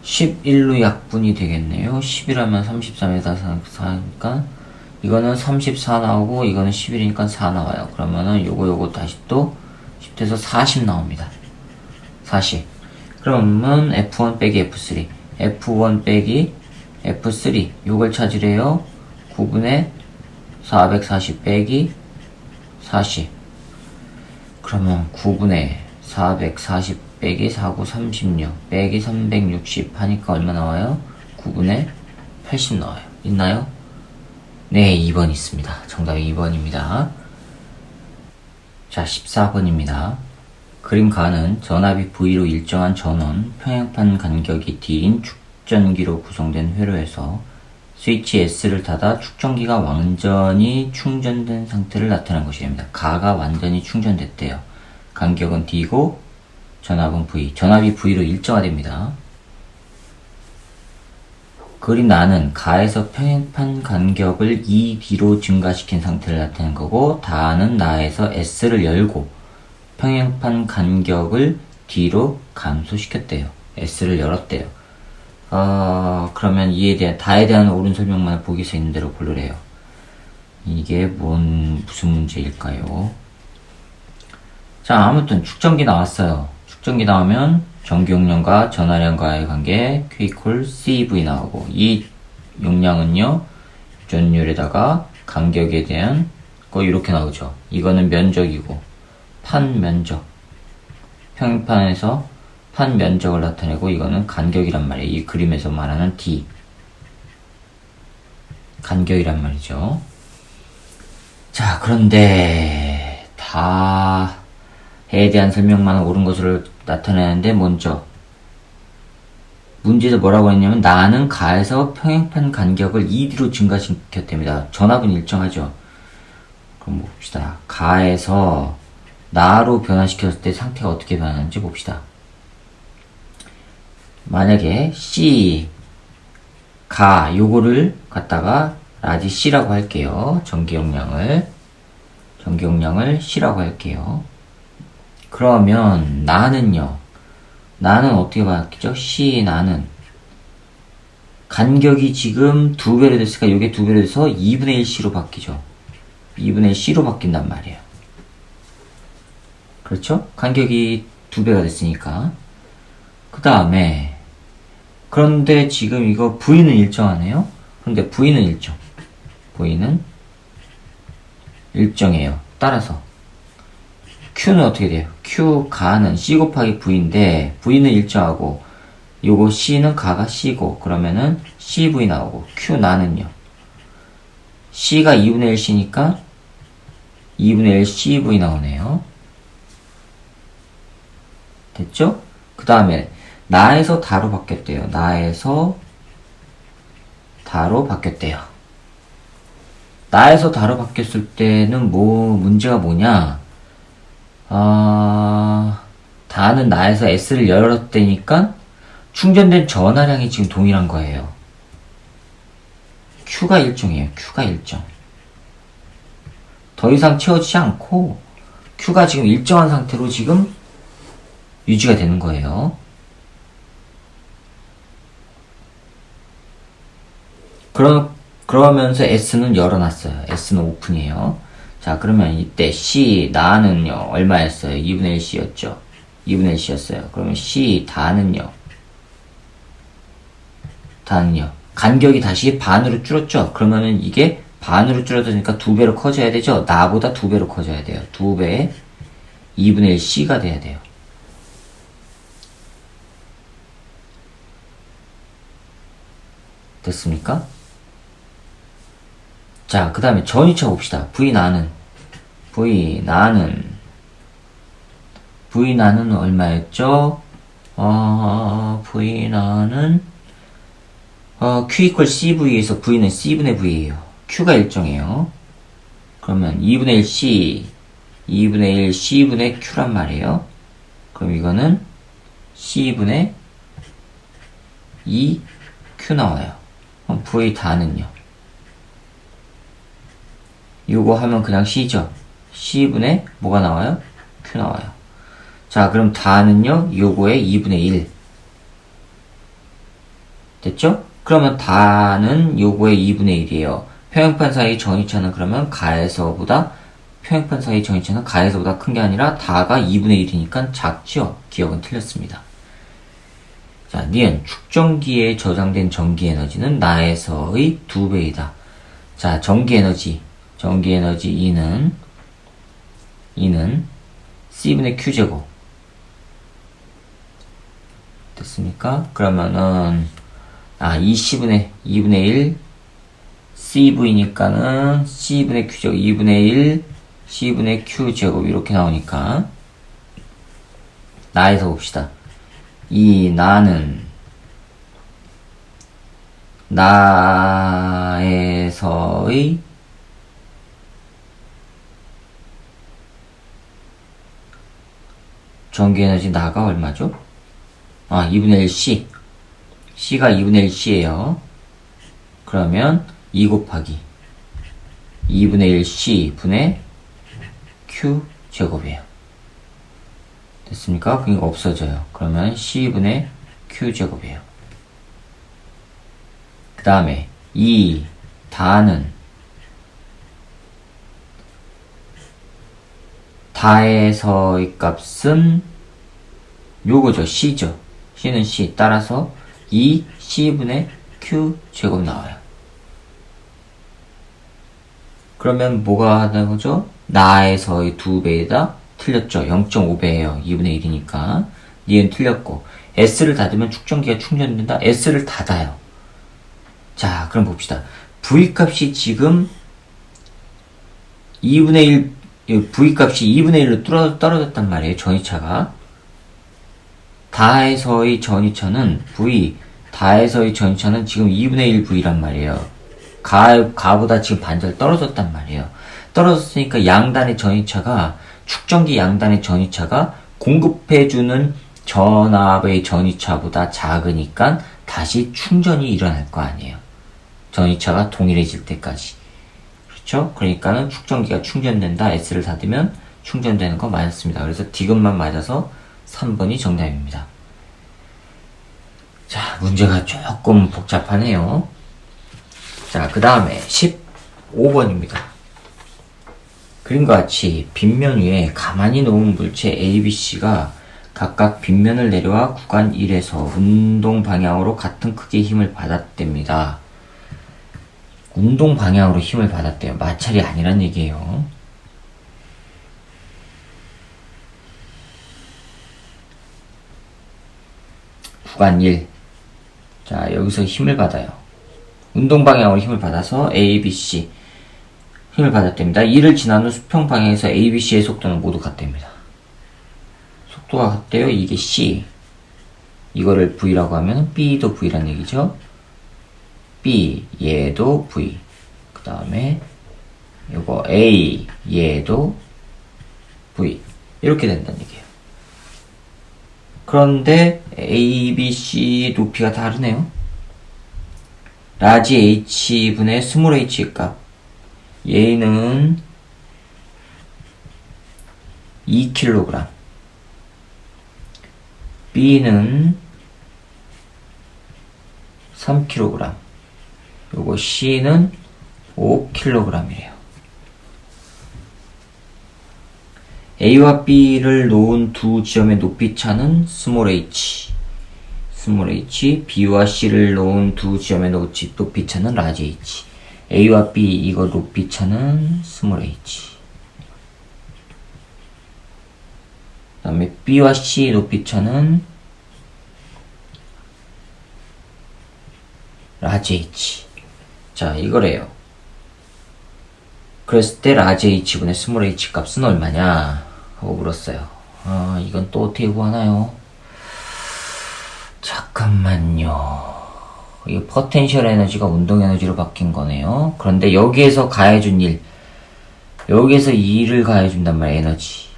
11로 약분이 되겠네요. 11하면 33에다 4니까 이거는 34 나오고 이거는 11이니까 4 나와요. 그러면은 요거 다시 또 10에서 40 나옵니다. 40. 그러면 F1 빼기 F3, F1 빼기 F3 요걸 찾으래요. 9분의 440 빼기 40. 그러면 9분의 440 빼기 4구 36 빼기 360 하니까 얼마 나와요? 9분의 80 나와요. 있나요? 네, 2번 있습니다. 정답이 2번입니다. 자, 14번입니다. 그림 가는 전압이 V로 일정한 전원, 평행판 간격이 D인 축전기로 구성된 회로에서 스위치 S를 닫아 축전기가 완전히 충전된 상태를 나타낸 것입니다. 가가 완전히 충전됐대요. 간격은 D고 전압은 V. 전압이 V로 일정화됩니다. 그림 나는 가에서 평행판 간격을 2D로 증가시킨 상태를 나타낸 거고, 다는 나에서 S를 열고 평행판 간격을 D로 감소시켰대요. S를 열었대요. 그러면 다에 대한 옳은 설명만 보기서 있는 대로 고르래요. 이게 무슨 문제일까요? 자, 아무튼 축전기 나왔어요. 축전기 나오면 전기 용량과 전하량과의 관계 Q equal CV 나오고, 이 용량은요 전율에다가 간격에 대한 거 이렇게 나오죠. 이거는 면적이고 판 면적, 평행판에서 판 면적을 나타내고, 이거는 간격이란 말이에요. 이 그림에서 말하는 D 간격이란 말이죠. 자, 그런데 다에 대한 설명만 옳은 것으로 나타내는데, 먼저 문제에서 뭐라고 했냐면 나는 가에서 평행판 간격을 2D로 증가시켰답니다. 전압은 일정하죠. 그럼 봅시다. 가에서 나로 변화시켰을 때 상태가 어떻게 변하는지 봅시다. 만약에 C 가 요거를 갖다가 라지 C라고 할게요. 전기 용량을 C라고 할게요. 그러면 나는 어떻게 바뀌죠? C 나는 간격이 지금 2배로 됐으니까 요게 2배로 돼서 2분의 1C로 바뀌죠. 2분의 1C로 바뀐단 말이에요. 그렇죠? 간격이 2배가 됐으니까. 그 다음에 그런데 지금 이거 V는 일정하네요. 그런데 V는 일정해요. 따라서 Q는 어떻게 돼요? Q 가는 C 곱하기 V인데, V는 일정하고 요거 C는 가가 C고, 그러면은 CV 나오고, Q 나는요 C가 2분의 1 C니까 2분의 1 CV 나오네요. 됐죠? 그 다음에 나에서 다로 바뀌었대요. 나에서 다로 바뀌었대요. 나에서 다로 바뀌었을 때는 문제가 뭐냐? 다는 나에서 S를 열었대니까 충전된 전하량이 지금 동일한 거예요. Q가 일정이에요. Q가 일정. 더 이상 채워지지 않고 Q가 지금 일정한 상태로 지금 유지가 되는 거예요. 그러면서 S는 열어놨어요. S는 오픈이에요. 자, 그러면 이때 C 나는요 얼마였어요? 2분의 1C였죠. 2분의 1C였어요. 그러면 C 다는요 간격이 다시 반으로 줄었죠. 그러면은 이게 반으로 줄어드니까 2배로 커져야 되죠. 나보다 2배로 커져야 돼요. 2배에 2분의 1C가 돼야 돼요. 됐습니까? 자, 그 다음에 전위차 봅시다. V 나는 얼마였죠? V 나는 Q equal CV에서 V는 C분의 V예요. Q가 일정해요. 그러면 2분의 1 C 2분의 1 C분의 Q란 말이에요. 그럼 이거는 C분의 2Q 나와요. 그럼 V 다는요 요거 하면 그냥 C죠. C분의 뭐가 나와요? Q 나와요. 자, 그럼 다는요 요거의 2분의 1 됐죠? 그러면 다는 요거의 2분의 1이에요. 평행판 사이 전위차는 그러면 평행판 사이 전위차는 가에서보다 큰 게 아니라 다가 2분의 1이니까 작죠? 기억은 틀렸습니다. 자, 니은 축전기에 저장된 전기 에너지는 나에서의 2배이다. 자, 전기 에너지 E는 C분의 Q제곱 됐습니까? 그러면은, 이 C분의 2분의 1, CV니까는 C분의 Q제곱 2분의 1, C분의 Q제곱 이렇게 나오니까, 나에서 봅시다. 이 나에서의 전기에너지 나가 얼마죠? 2분의 1 C. C가 2분의 1 C예요. 그러면 2 곱하기 2분의 1 C 분의 Q 제곱이에요. 됐습니까? 그러니까 없어져요. 그러면 C분의 Q 제곱이에요. 그 다음에 이 다에서의 값은 요거죠. C죠. C는 C. 따라서 2 C분의 Q 제곱 나와요. 그러면 뭐가 하는 거죠? 나에서의 2배에다 틀렸죠. 0.5배예요. 2분의 1이니까. 니은 틀렸고. S를 닫으면 축전기가 충전된다. S를 닫아요. 자, 그럼 봅시다. V값이 지금 2분의 1, V값이 2분의 1로 떨어졌단 말이에요. 전위차가. 다에서의 전위차는 다에서의 전위차는 지금 2분의 1 V란 말이에요. 가보다 지금 반절 떨어졌단 말이에요. 떨어졌으니까 양단의 전위차가, 축전기 양단의 전위차가 공급해주는 전압의 전위차보다 작으니까 다시 충전이 일어날 거 아니에요. 전위차가 동일해질 때까지. 그렇죠? 그러니까는 축전기가 충전된다. S를 닫으면 충전되는 거 맞았습니다. 그래서 디귿만 맞아서 3번이 정답입니다. 자, 문제가 조금 복잡하네요. 자, 그 다음에 15번입니다. 그림과 같이 빗면 위에 가만히 놓은 물체 A, B, C가 각각 빗면을 내려와 구간 1에서 운동 방향으로 같은 크기의 힘을 받았답니다. 운동 방향으로 힘을 받았대요. 마찰이 아니란 얘기예요. 구간 1. 자, 여기서 힘을 받아요. 운동 방향으로 힘을 받아서 A, B, C 힘을 받았답니다. 2를 지난 후 수평 방향에서 A, B, C의 속도는 모두 같답니다. 속도가 같대요. 이게 C. 이거를 V라고 하면 B도 V란 얘기죠. B, 얘도 V. 그 다음에 요거 A, 얘도 V. 이렇게 된다는 얘기예요. 그런데 A, B, C 높이가 다르네요. 라지 H분의 스몰 H의 값. 얘는 2kg. B는 3kg. 요거 C는 5kg이래요. A와 B를 놓은 두 지점의 높이 차는 스몰 h. B와 C를 놓은 두 지점의 높이 차는 라지 h. A와 B 이거 높이 차는 스몰 h. 그 다음에 B와 C 높이 차는 라지 h. 자, 이거래요. 그랬을 때 라지 h분의 스몰 h 값은 얼마냐 하고 물었어요. 이건 또 어떻게 구하나요? 잠깐만요. 이 포텐셜 에너지가 운동 에너지로 바뀐 거네요. 그런데 여기에서 가해준 1, 여기에서 2를 가해준단 말이에요. 에너지.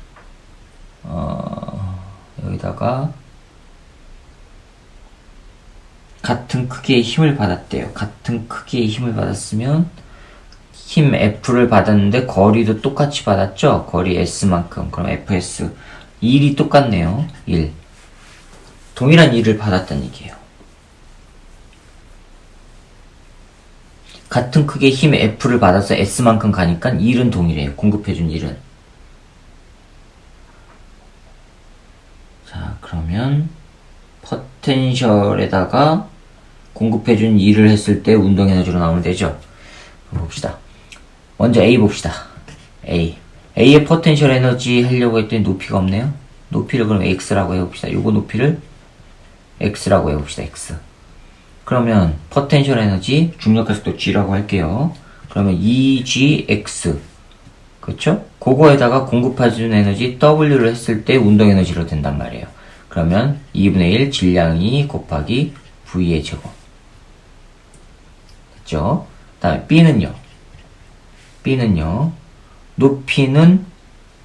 여기다가 같은 크기의 힘을 받았대요. 같은 크기의 힘을 받았으면 힘 F를 받았는데 거리도 똑같이 받았죠? 거리 S만큼. 그럼 FS. 1이 똑같네요. 1. 동일한 1을 받았다는 얘기예요. 같은 크기의 힘 F를 받아서 S만큼 가니까 1은 동일해요. 공급해준 1은. 자, 그러면 포텐셜에다가 공급해준 2를 했을 때 운동 에너지로 나오면 되죠. 그럼 봅시다. 먼저 A 봅시다. A의 포텐셜 에너지 하려고 했더니 높이가 없네요. 높이를 그럼 X라고 해봅시다. 요거 높이를 X라고 해봅시다. X. 그러면 포텐셜 에너지 중력의 속도 G라고 할게요. 그러면 EGX. 그쵸? 그거에다가 공급해주는 에너지 W를 했을 때 운동 에너지로 된단 말이에요. 그러면 2분의 1 질량이 곱하기 V의 제곱. 됐죠? 다음에 B는요. 높이는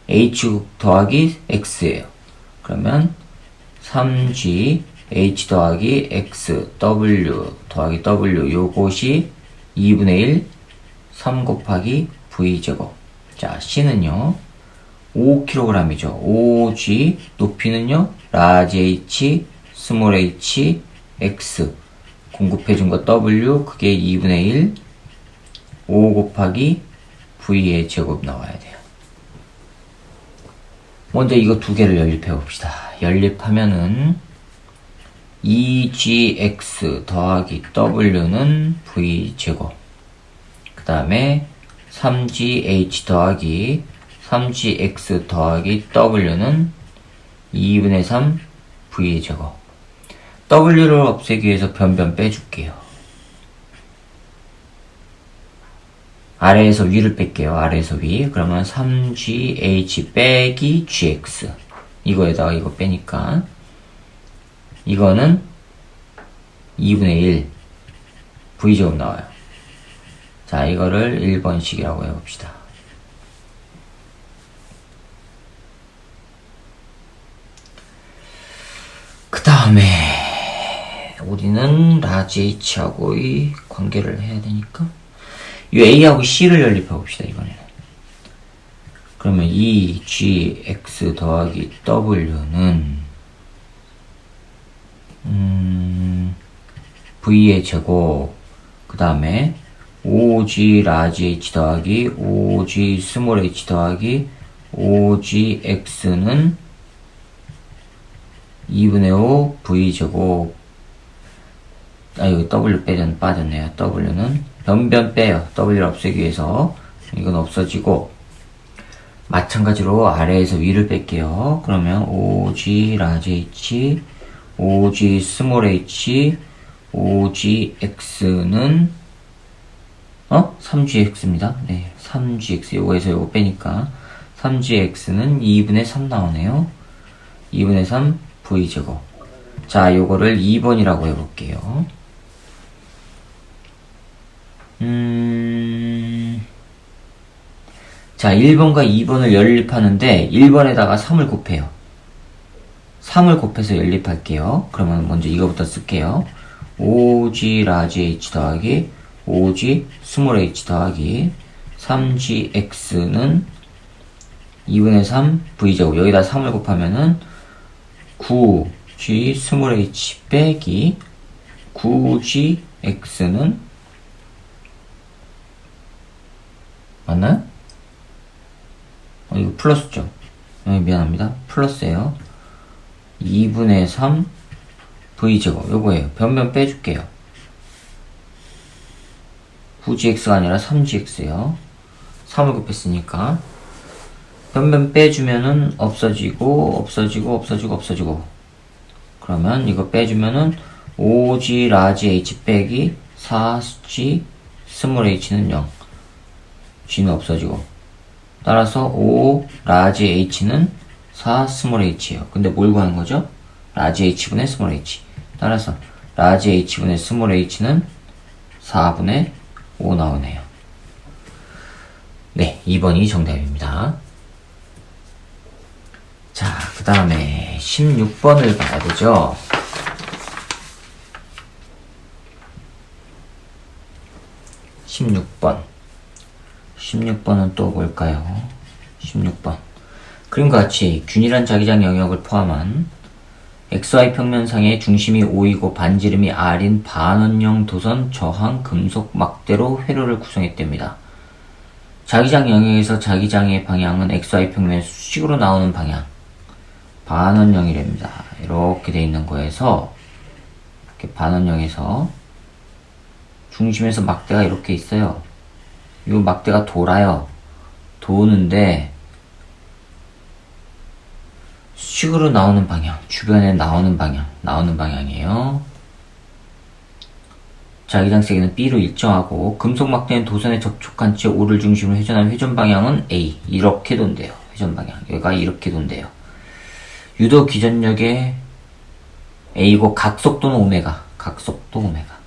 H 더하기 X예요. 그러면 3G H 더하기 X W 더하기 W 요것이 2분의 1 3 곱하기 V제곱. 자, C는요 5kg이죠. 5G 높이는요 라지 H 스몰 H X 공급해준 거 W 그게 2분의 1 5 곱하기 V의 제곱 나와야 돼요. 먼저 이거 두 개를 연립해 봅시다. 연립하면은 EGX 더하기 W는 V제곱. 그 다음에 3GH 더하기 3GX 더하기 W는 2분의 3 V제곱. W를 없애기 위해서 변변 빼줄게요. 아래에서 위를 뺄게요. 아래에서 위. 그러면 3GH 빼기 GX. 이거에다가 이거 빼니까. 이거는 2분의 1 V제곱 나와요. 자, 이거를 1번식이라고 해봅시다. 그 다음에 우리는 라지 H하고의 관계를 해야 되니까 이 A하고 C를 연립해 봅시다. 이번에는. 그러면 이 GX 더하기 W는 V의 제곱. 그 다음에 5G 라지 H 더하기 5G 스몰 H 더하기 5GX는 2분의 5 V제곱. 여기 W 빠졌네요. W는 변변 빼요. W를 없애기 위해서. 이건 없어지고, 마찬가지로 아래에서 위를 뺄게요. 그러면 5G 라지 H, 5G 스몰 H, 5GX는 3GX입니다. 네, 3GX. 요거에서 요거 빼니까 3GX는 2분의 3 나오네요. 2분의 3 V제곱. 자, 요거를 2번이라고 해볼게요. 자, 1번과 2번을 연립하는데 1번에다가 3을 곱해요. 3을 곱해서 연립할게요. 그러면 먼저 이거부터 쓸게요. 5G 라지 H 더하기 5G 스몰 H 더하기 3GX는 2분의 3 V제곱. 여기다 3을 곱하면은 9G 스몰 H 빼기 9GX는 맞나요? 이거 플러스죠? 미안합니다. 플러스예요. 2분의 3 V제곱. 요거예요. 변변 빼줄게요. 9GX가 아니라 3GX예요. 3을 곱했으니까 변변 빼주면은 없어지고 그러면 이거 빼주면은 5G 라지 H 빼기 4G 스몰 H는 0. G는 없어지고, 따라서 5 라지 H는 4 스몰 H예요. 근데 뭘 구하는 거죠? 라지 H분의 스몰 H. 따라서 라지 H분의 스몰 H는 4분의 5 나오네요. 네, 2번이 정답입니다. 자, 그 다음에 16번을 봐야 되죠. 16번은 또 뭘까요? 16번. 그림과 같이 균일한 자기장 영역을 포함한 XY 평면상의 중심이 O이고 반지름이 R인 반원형 도선 저항 금속 막대로 회로를 구성했답니다. 자기장 영역에서 자기장의 방향은 XY 평면의 수직으로 나오는 방향. 반원형이랍니다. 이렇게 돼 있는 거에서, 이렇게 반원형에서 중심에서 막대가 이렇게 있어요. 이 막대가 돌아요. 도는데 식으로 나오는 방향, 주변에 나오는 방향이에요. 자기장 세기는 B로 일정하고 금속 막대는 도선에 접촉한 채 O를 중심으로 회전하면 회전 방향은 A. 이렇게 돈대요. 회전 방향. 여기가 이렇게 돈대요. 유도 기전력의 A고 각속도는 오메가. 각속도 오메가.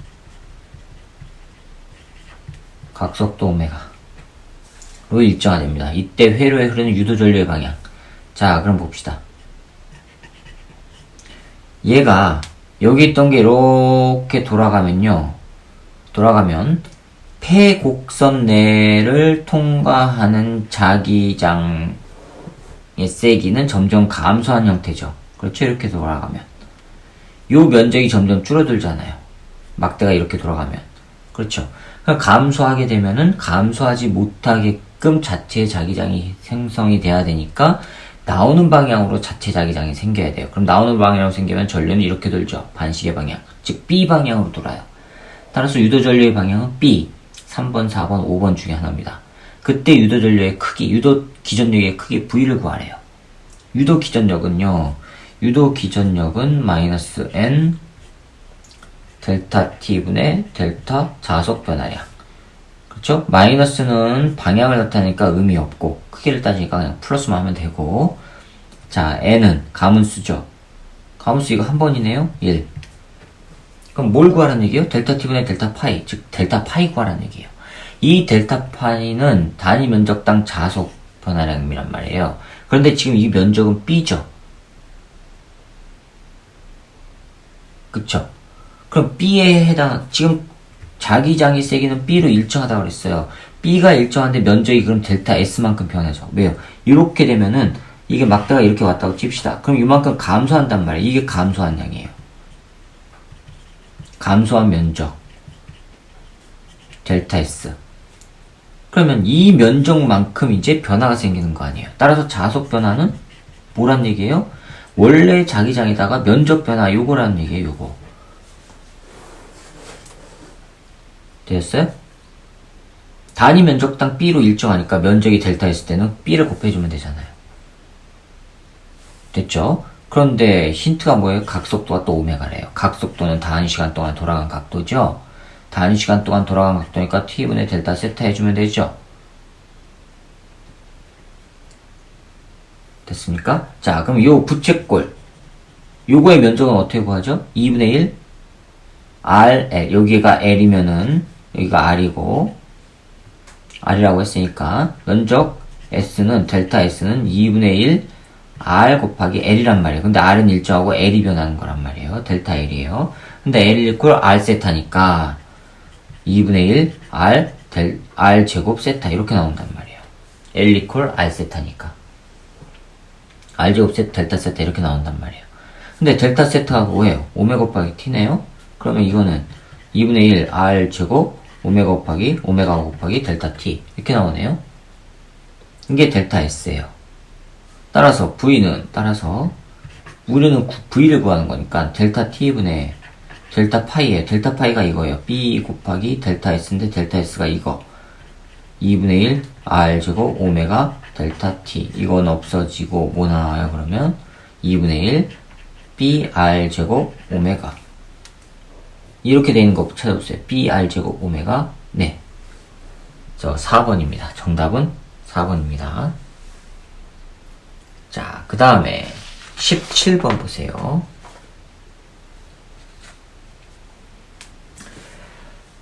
각속도 오메가로 일정화 됩니다. 이때 회로에 흐르는 유도 전류의 방향. 자, 그럼 봅시다. 얘가 여기 있던 게 이렇게 돌아가면 폐곡선 내를 통과하는 자기장의 세기는 점점 감소한 형태죠. 그렇죠? 이렇게 돌아가면 요 면적이 점점 줄어들잖아요. 막대가 이렇게 돌아가면. 그렇죠? 감소하게 되면은 감소하지 못하게끔 자체 자기장이 생성이 돼야 되니까 나오는 방향으로 자체 자기장이 생겨야 돼요. 그럼 나오는 방향으로 생기면 전류는 이렇게 돌죠. 반시계 방향. 즉 B 방향으로 돌아요. 따라서 유도 전류의 방향은 B. 3번, 4번, 5번 중에 하나입니다. 그때 유도 전류의 크기, 유도 기전력의 크기 V를 구하래요. 유도 기전력은 마이너스 N 델타 T분의 델타 자속 변화량. 그렇죠? 마이너스는 방향을 나타내니까 의미 없고 크기를 따지니까 그냥 플러스만 하면 되고, 자, N은 가문수죠. 가문수 이거 한 번이네요. 1. 그럼 뭘 구하라는 얘기예요? 델타 T분의 델타 파이, 즉 델타 파이 구하라는 얘기예요. 이 델타 파이는 단위 면적당 자속 변화량이란 말이에요. 그런데 지금 이 면적은 B죠. 그쵸? 그럼 B에 해당, 지금 자기장의 세기는 B로 일정하다고 그랬어요. B가 일정한데 면적이 그럼 델타 S만큼 변하죠. 왜요? 이렇게 되면은 이게 막대가 이렇게 왔다고 칩시다. 그럼 이만큼 감소한단 말이에요. 이게 감소한 양이에요. 감소한 면적 델타 S. 그러면 이 면적만큼 이제 변화가 생기는 거 아니에요. 따라서 자속 변화는 뭐란 얘기예요? 원래 자기장에다가 면적 변화 요거라는 얘기예요. 요거. 됐어요? 단위 면적당 B로 일정하니까 면적이 델타 있을 때는 B를 곱해주면 되잖아요. 됐죠? 그런데 힌트가 뭐예요? 각속도가 또 오메가래요. 각속도는 단위 시간 동안 돌아간 각도죠? 단위 시간 동안 돌아간 각도니까 T분의 델타 세타 해주면 되죠? 됐습니까? 자, 그럼 요 부채꼴. 요거의 면적은 어떻게 구하죠? 2분의 1 R, L. 여기가 L이면은 여기가 R이고, R이라고 했으니까 면적 S는 델타 S는 2분의 1 R 곱하기 L이란 말이에요. 근데 R은 일정하고 L이 변하는 거란 말이에요. 델타 L이에요. 근데 L 이퀄 R 세타니까 2분의 1 R 제곱 세타 이렇게 나온단 말이에요. L 이퀄 R 세타니까 R 제곱 세타 델타 세타 이렇게 나온단 말이에요. 근데 델타 세타가 뭐예요? 오메가 곱하기 T네요. 그러면 이거는 2분의 1 R 제곱 오메가 곱하기 델타 T 이렇게 나오네요. 이게 델타 S예요. 따라서 우리는 V를 구하는 거니까 델타 T분의 델타 파이에요. 델타 파이가 이거예요. B 곱하기 델타 S인데 델타 S가 이거 2분의 1 R 제곱 오메가 델타 T. 이건 없어지고 뭐 나와요? 그러면 2분의 1 BR 제곱 오메가 이렇게 되는 거 찾아보세요. BR 제곱 오메가. 네, 저 4번입니다. 정답은 4번입니다. 자, 그 다음에 17번 보세요.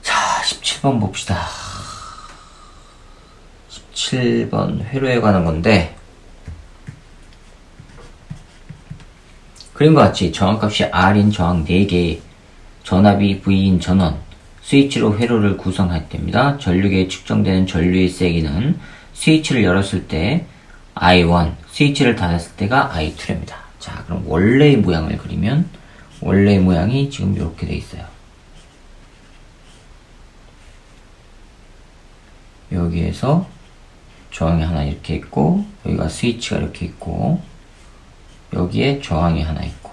자, 17번 봅시다. 17번 회로에 관한 건데, 그림과 같이 정확값이 R인 저항 4개, 전압이 V인 전원, 스위치로 회로를 구성할 때입니다. 전류계에 측정되는 전류의 세기는 스위치를 열었을 때 I1, 스위치를 닫았을 때가 I2랍니다. 자, 그럼 원래의 모양을 그리면 원래의 모양이 지금 이렇게 돼 있어요. 여기에서 저항이 하나 이렇게 있고, 여기가 스위치가 이렇게 있고, 여기에 저항이 하나 있고,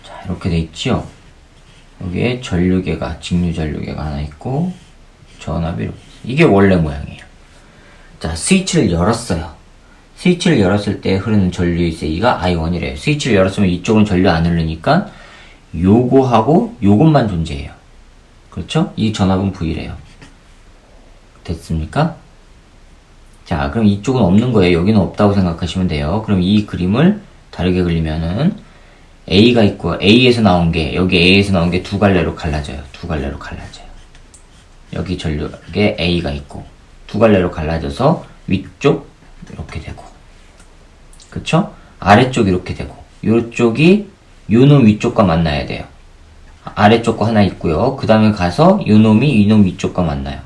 자, 이렇게 돼 있죠. 여기에 전류계가, 직류 전류계가 하나 있고, 전압이 이렇게. 이게 원래 모양이에요. 자, 스위치를 열었어요. 스위치를 열었을 때 흐르는 전류의 세기가 I1이래요. 스위치를 열었으면 이쪽은 전류 안 흐르니까 요거하고 요것만 존재해요. 그렇죠? 이 전압은 V래요. 됐습니까? 자, 그럼 이쪽은 없는 거예요. 여기는 없다고 생각하시면 돼요. 그럼 이 그림을 다르게 그리면은 A가 있고 A에서 나온 게 여기 A에서 나온 게 두 갈래로 갈라져요. 두 갈래로 갈라져요. 여기 전류에 A가 있고 두 갈래로 갈라져서 위쪽 이렇게 되고, 그쵸? 아래쪽 이렇게 되고, 요쪽이 요놈 위쪽과 만나야 돼요. 아래쪽 거 하나 있고요. 그 다음에 가서 요놈이 이놈 위쪽과 만나요.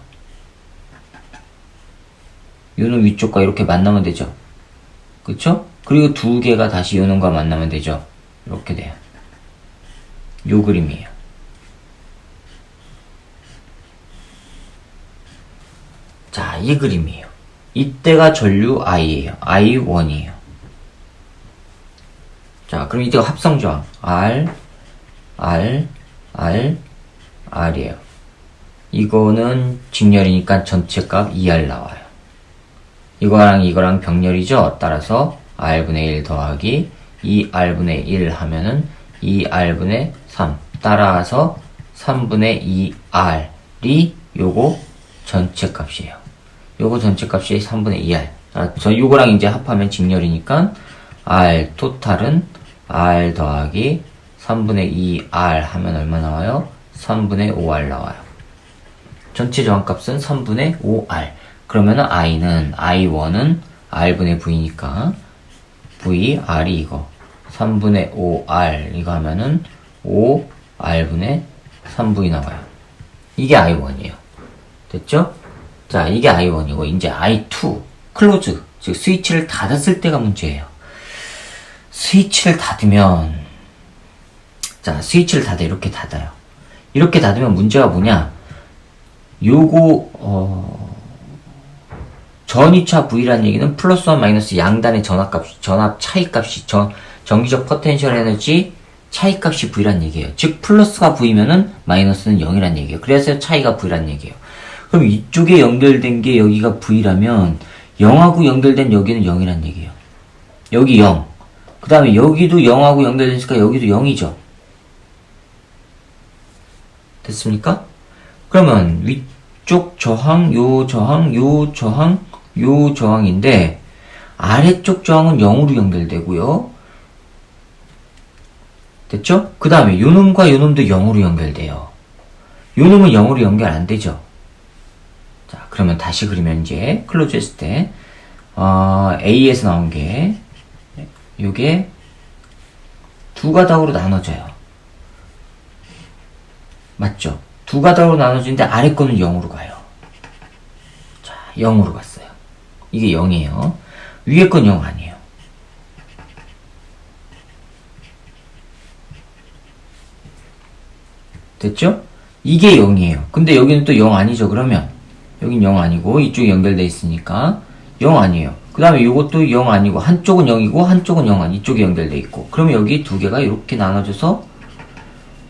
요놈 위쪽과 이렇게 만나면 되죠. 그쵸? 그리고 두 개가 다시 요놈과 만나면 되죠. 이렇게 돼요. 요 그림이에요. 자, 이 그림이에요. 이때가 전류 I예요. I1이에요. 자, 그럼 이때가 합성저항 R, R이에요. 이거는 직렬이니까 전체값 2R 나와요. 이거랑 병렬이죠. 따라서 R분의 1 더하기 2R분의 1 하면은 2R분의 3. 따라서 3분의 2R이 요거 전체값이에요. 요거 전체값이 3분의 2R. 저 요거랑 이제 합하면 직렬이니까 R 토탈은 R 더하기 3분의 2R 하면 얼마 나와요? 3분의 5R 나와요. 전체 저항값은 3분의 5R. 그러면은 I1은 R분의 V니까 V, R이 이거 3분의 5R 이거 하면은 5R분의 3V 나와요. 이게 I1이에요. 됐죠? 자, 이게 I1이고 이제 I2 클로즈, 즉 스위치를 닫았을 때가 문제예요. 스위치를 닫으면, 자, 스위치를 이렇게 닫아요. 이렇게 닫으면 문제가 뭐냐? 요거 전이차 V라는 얘기는 플러스와 마이너스 양단의 전압 차이값이 전기적 포텐셜 에너지 차이값이 V라는 얘기예요. 즉 플러스가 V면은 마이너스는 0이라는 얘기예요. 그래서 차이가 V라는 얘기예요. 그럼 이쪽에 연결된 게 여기가 V라면 0하고 연결된 여기는 0이라는 얘기예요. 여기 0. 그 다음에 여기도 0하고 연결됐으니까 여기도 0이죠. 됐습니까? 그러면 위쪽 저항, 요 저항, 요 저항, 요 저항인데 아래쪽 저항은 0으로 연결되고요. 됐죠? 그 다음에 요놈과 요놈도 0으로 연결돼요. 요놈은 0으로 연결 안 되죠. 자, 그러면 다시 그리면 이제 클로즈 했을 때 A에서 나온 게 요게 두 가닥으로 나눠져요. 맞죠? 두 가닥으로 나눠지는데 아래 거는 0으로 가요. 자, 0으로 갔어요. 이게 0이에요. 위에 건 0 아니에요. 됐죠? 이게 0이에요. 근데 여기는 또 0 아니죠. 그러면 여긴 0 아니고 이쪽이 연결돼 있으니까 0 아니에요. 그 다음에 이것도 0 아니고 한쪽은 0이고 한쪽은 0 아니 이쪽이 연결돼 있고 그러면 여기 두 개가 이렇게 나눠져서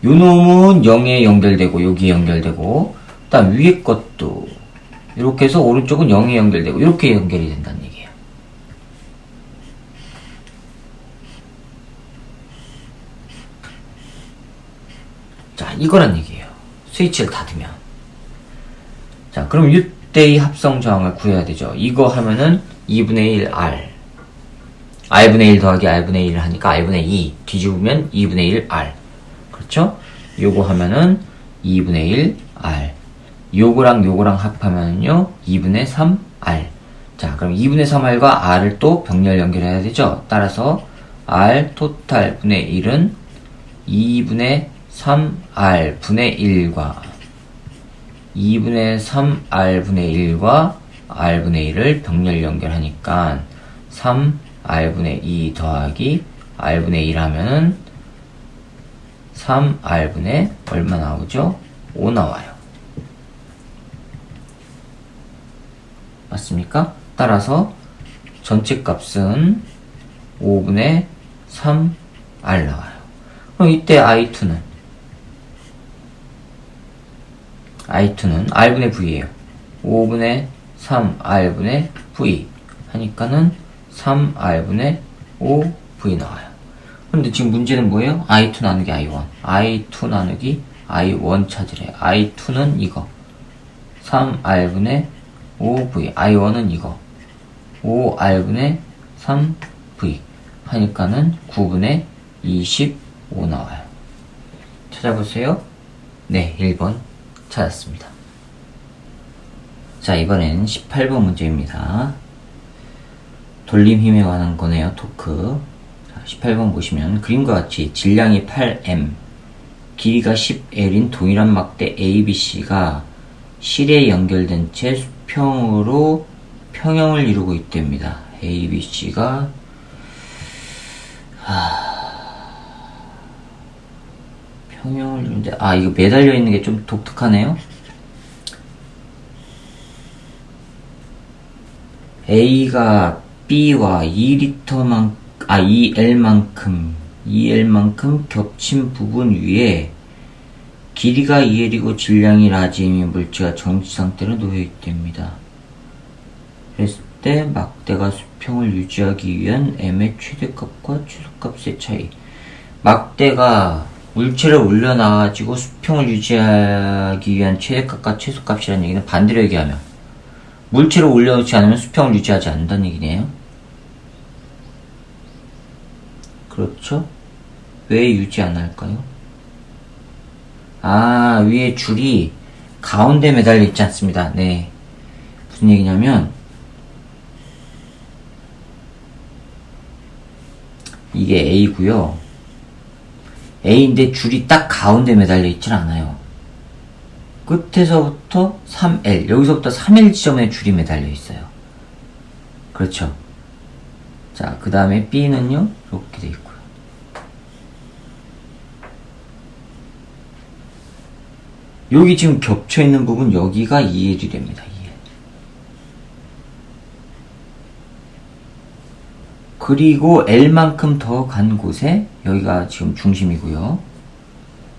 요 놈은 0에 연결되고 여기에 연결되고 그 다음 위에 것도 이렇게 해서 오른쪽은 0에 연결되고 이렇게 연결이 된다는 얘기예요. 자, 이거란 얘기예요. 스위치를 닫으면. 자, 그럼 이때의 합성 저항을 구해야 되죠. 이거 하면은 2분의 1 R. R분의 1 더하기 R분의 1을 하니까 R분의 2. 뒤집으면 2분의 1 R. 그렇죠? 요거 하면은 2분의 1 R. 요거랑 합하면요 2분의 3 R. 자, 그럼 2분의 3 R과 R을 또 병렬 연결해야 되죠. 따라서 R 토탈 분의 1은 2분의 3 R 분의 1과 2분의 3 R분의 1과 R분의 1을 병렬 연결하니까 3 R분의 2 더하기 R분의 1 하면은 3R분의 얼마 나오죠? 5 나와요. 맞습니까? 따라서 전체 값은 5분의 3R 나와요. 그럼 이때 I2는 R분의 V예요. 5분의 3R분의 V 하니까는 3R분의 5V 나와요. 근데 지금 문제는 뭐예요? I2 나누기 I1. I2 나누기 I1 찾으래요. I2는 이거. 3R분의 5V. I1은 이거. 5R분의 3V. 하니까는 9분의 25 나와요. 찾아보세요. 네, 1번 찾았습니다. 자, 이번엔 18번 문제입니다. 돌림 힘에 관한 거네요. 토크. 자, 18번 보시면 그림과 같이 질량이 8m, 길이가 10L인 동일한 막대 ABC가 실에 연결된 채 수평으로 평형을 이루고 있답니다. ABC가 평형을 이루는데, 이거 매달려 있는 게 좀 독특하네요. A가 B와 2L만큼 겹친 부분 위에 길이가 2L이고 질량이 라지임인 물체가 정지 상태로 놓여 있답니다. 그랬을 때 막대가 수평을 유지하기 위한 M의 최대값과 최소값의 차이. 막대가 물체를 올려놔가지고 수평을 유지하기 위한 최대값과 최소값이라는 얘기는 반대로 얘기하면 물체를 올려놓지 않으면 수평을 유지하지 않는다는 얘기네요. 그렇죠? 왜 유지 안 할까요? 위에 줄이 가운데 매달려 있지 않습니다. 네. 무슨 얘기냐면 이게 A고요. A인데 줄이 딱 가운데 매달려 있질 않아요. 끝에서부터 3L, 여기서부터 3L 지점에 줄이 매달려 있어요. 그렇죠. 자, 그 다음에 B는요, 이렇게 돼 있고요. 여기 지금 겹쳐 있는 부분, 여기가 2L이랍니다. 2L. 그리고 L만큼 더 간 곳에, 여기가 지금 중심이고요.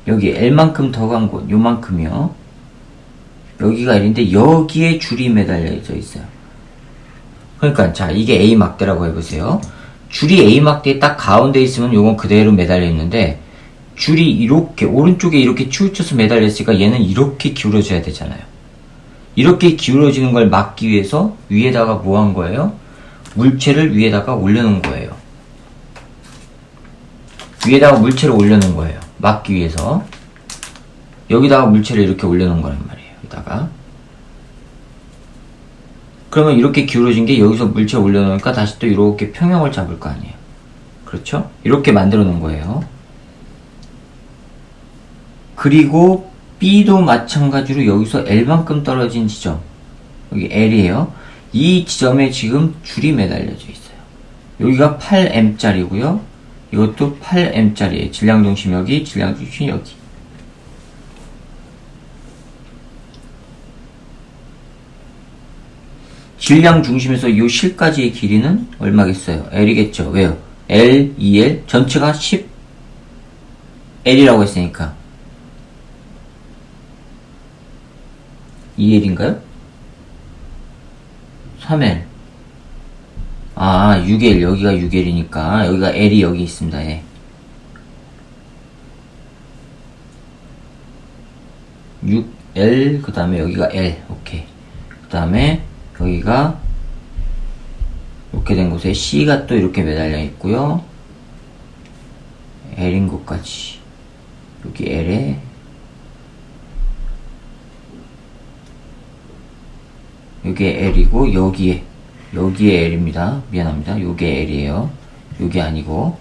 여기 L만큼 더 간 곳, 요만큼이요. 여기가 L인데 여기에 줄이 매달려져 있어요. 그러니까 자, 이게 A 막대라고 해보세요. 줄이 A 막대에 딱 가운데 있으면 요건 그대로 매달려 있는데 줄이 이렇게 오른쪽에 이렇게 치우쳐서 매달려 있으니까 얘는 이렇게 기울어져야 되잖아요. 이렇게 기울어지는 걸 막기 위해서 위에다가 뭐 한 거예요? 물체를 위에다가 올려놓은 거예요. 위에다가 물체를 올려놓은 거예요. 막기 위해서. 여기다가 물체를 이렇게 올려놓은 거란 말이에요. 여기다가. 그러면 이렇게 기울어진 게 여기서 물체 올려놓으니까 다시 또 이렇게 평형을 잡을 거 아니에요. 그렇죠? 이렇게 만들어 놓은 거예요. 그리고 B도 마찬가지로 여기서 L만큼 떨어진 지점, 여기 L이에요. 이 지점에 지금 줄이 매달려져 있어요. 여기가 8M짜리고요. 이것도 8M짜리예요. 질량중심 여기, 질량중심 여기. 질량 중심에서 이 실까지의 길이는 얼마겠어요? L이겠죠. 왜요? L, 2L, 전체가 10L이라고 했으니까 2L인가요? 3L. 6L, 여기가 6L이니까 여기가 L이 여기 있습니다. 예. 6L, 그 다음에 여기가 L. 오케이. 그 다음에 여기가 이렇게 된 곳에 C가 또 이렇게 매달려 있고요. L인 곳까지. 여기 L에 여기에 L이고 여기에 L입니다. 미안합니다. 요게 L이에요. 요게 아니고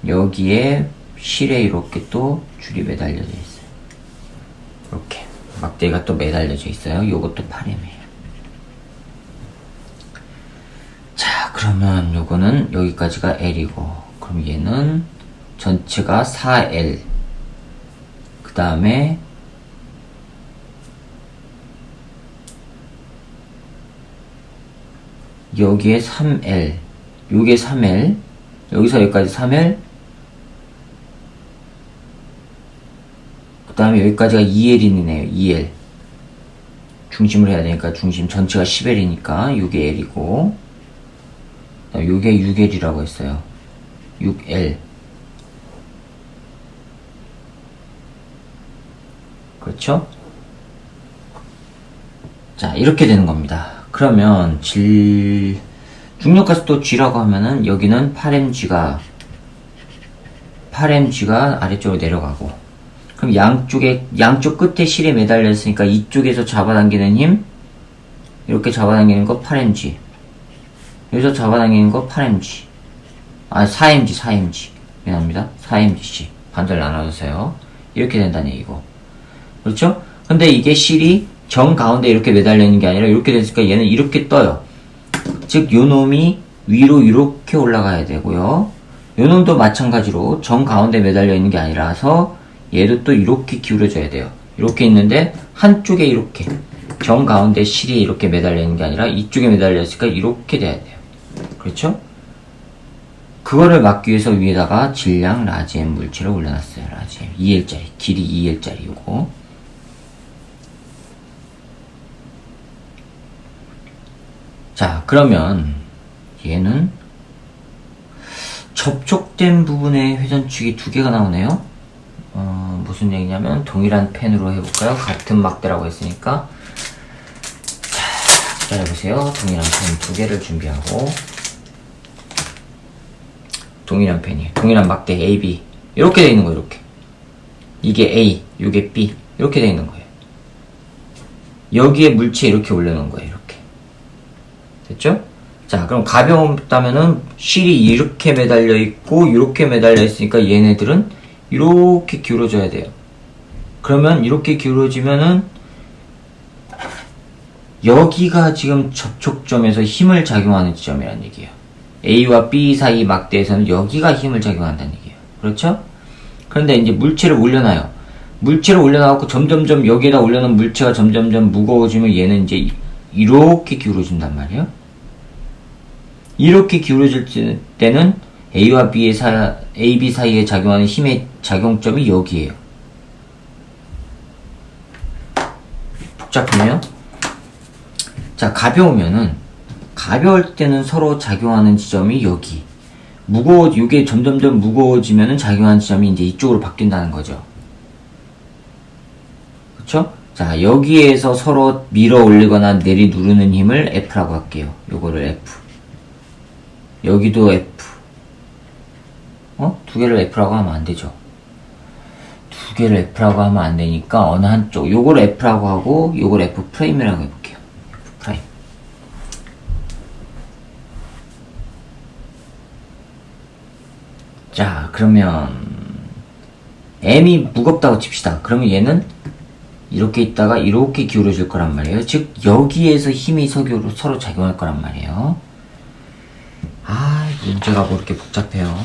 여기에 실에 이렇게 또 줄이 매달려져 있어요. 이렇게 막대가 또 매달려져 있어요. 요것도 8M이에요. 자, 그러면 요거는 여기까지가 L이고, 그럼 얘는 전체가 4L. 그 다음에 여기에 3L, 요게 3L, 여기서 여기까지 3L, 그 다음에 여기까지가 2L이네요. 2L. 중심을 해야 되니까 중심 전체가 10L이니까 요게 L이고, 요게 6L이라고 했어요. 6L. 그렇죠? 자, 이렇게 되는 겁니다. 그러면 중력가스도 G라고 하면은 여기는 8mg가 아래쪽으로 내려가고, 그럼 양쪽 끝에 실에 매달려 있으니까 이쪽에서 잡아당기는 힘, 이렇게 잡아당기는 거 8mg, 여기서 잡아당기는 거 8mg, 4mg. 미안합니다. 4mg씩 반절 나눠주세요. 이렇게 된다는 얘기고. 그렇죠? 근데 이게 실이 정 가운데 이렇게 매달려 있는 게 아니라 이렇게 됐으니까 얘는 이렇게 떠요. 즉, 요 놈이 위로 이렇게 올라가야 되고요. 요 놈도 마찬가지로 정 가운데 매달려 있는 게 아니라서 얘도 또 이렇게 기울어져야 돼요. 이렇게 있는데 한쪽에 이렇게 정 가운데 실이 이렇게 매달려 있는 게 아니라 이쪽에 매달려 있으니까 이렇게 돼야 돼요. 그렇죠? 그거를 막기 위해서 위에다가 질량 라지엠 물체를 올려놨어요. 라지엠 2L짜리, 길이 2L짜리 요거. 자, 그러면 얘는 접촉된 부분에 회전축이 두 개가 나오네요. 무슨 얘기냐면 동일한 펜으로 해볼까요? 같은 막대라고 했으니까. 자, 기다려보세요. 동일한 펜 두 개를 준비하고, 동일한 펜이에요. 동일한 막대 A, B 이렇게 돼 있는 거예요. 이렇게 이게 A, 이게 B 이렇게 돼 있는 거예요. 여기에 물체 이렇게 올려놓은 거예요. 이렇게 됐죠? 자, 그럼 가벼웠다면은 실이 이렇게 매달려 있고 이렇게 매달려 있으니까 얘네들은 이렇게 기울어져야 돼요. 그러면 이렇게 기울어지면은 여기가 지금 접촉점에서 힘을 작용하는 지점이라는 얘기예요. A와 B 사이 막대에서는 여기가 힘을 작용한다는 얘기예요. 그렇죠? 그런데 이제 물체를 올려놔요. 물체를 올려놔갖고 점점점 여기에다 올려놓은 물체가 점점점 무거워지면 얘는 이제 이렇게 기울어진단 말이에요. 이렇게 기울어질 때는 A와 B 사이에 작용하는 힘의 작용점이 여기에요. 복잡하네요. 자, 가벼울 때는 서로 작용하는 지점이 여기. 이게 점점점 무거워지면은 작용하는 지점이 이제 이쪽으로 바뀐다는 거죠. 그쵸? 자, 여기에서 서로 밀어 올리거나 내리 누르는 힘을 F라고 할게요. 요거를 F. 여기도 F. 두 개를 F라고 하면 안 되죠. 두 개를 F라고 하면 안 되니까 어느 한쪽, 요거를 F라고 하고 요걸 F 프레임이라고 해볼게요. F 프라임. 자, 그러면 M이 무겁다고 칩시다. 그러면 얘는 이렇게 있다가 이렇게 기울어질 거란 말이에요. 즉 여기에서 힘이 서로 작용할 거란 말이에요. 문제가 뭐 이렇게 복잡해요.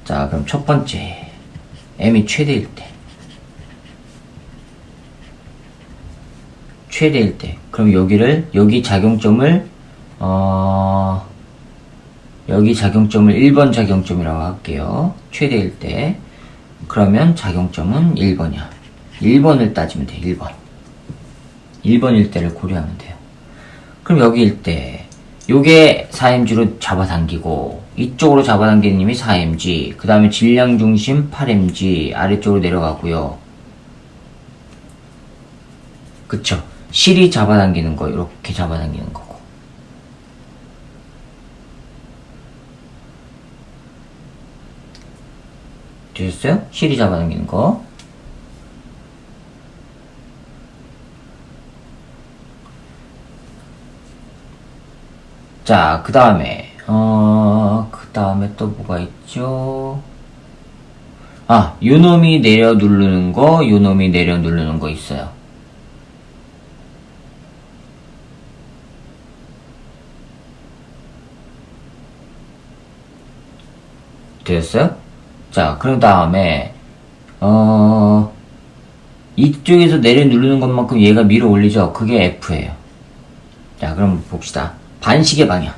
자, 그럼 첫 번째 M이 최대일 때 그럼 여기 작용점을 여기 작용점을 1번 작용점이라고 할게요. 최대일 때. 그러면 작용점은 1번이야. 1번을 따지면 돼. 1번일 때를 고려하면 돼요. 그럼 여기일 때 요게 4mg로 잡아당기고 이쪽으로 잡아당기는 힘이 4mg, 그 다음에 질량 중심 8mg 아래쪽으로 내려가고요. 그쵸? 실이 잡아당기는 거 이렇게 잡아당기는 거고. 되셨어요? 실이 잡아당기는 거. 자, 그 다음에 또 뭐가 있죠? 요 놈이 내려 누르는 거, 요 놈이 내려 누르는 거 있어요. 되었어요? 자, 그런 다음에 이쪽에서 내려 누르는 것만큼 얘가 밀어 올리죠? 그게 F예요. 자, 그럼 봅시다. 반시계 방향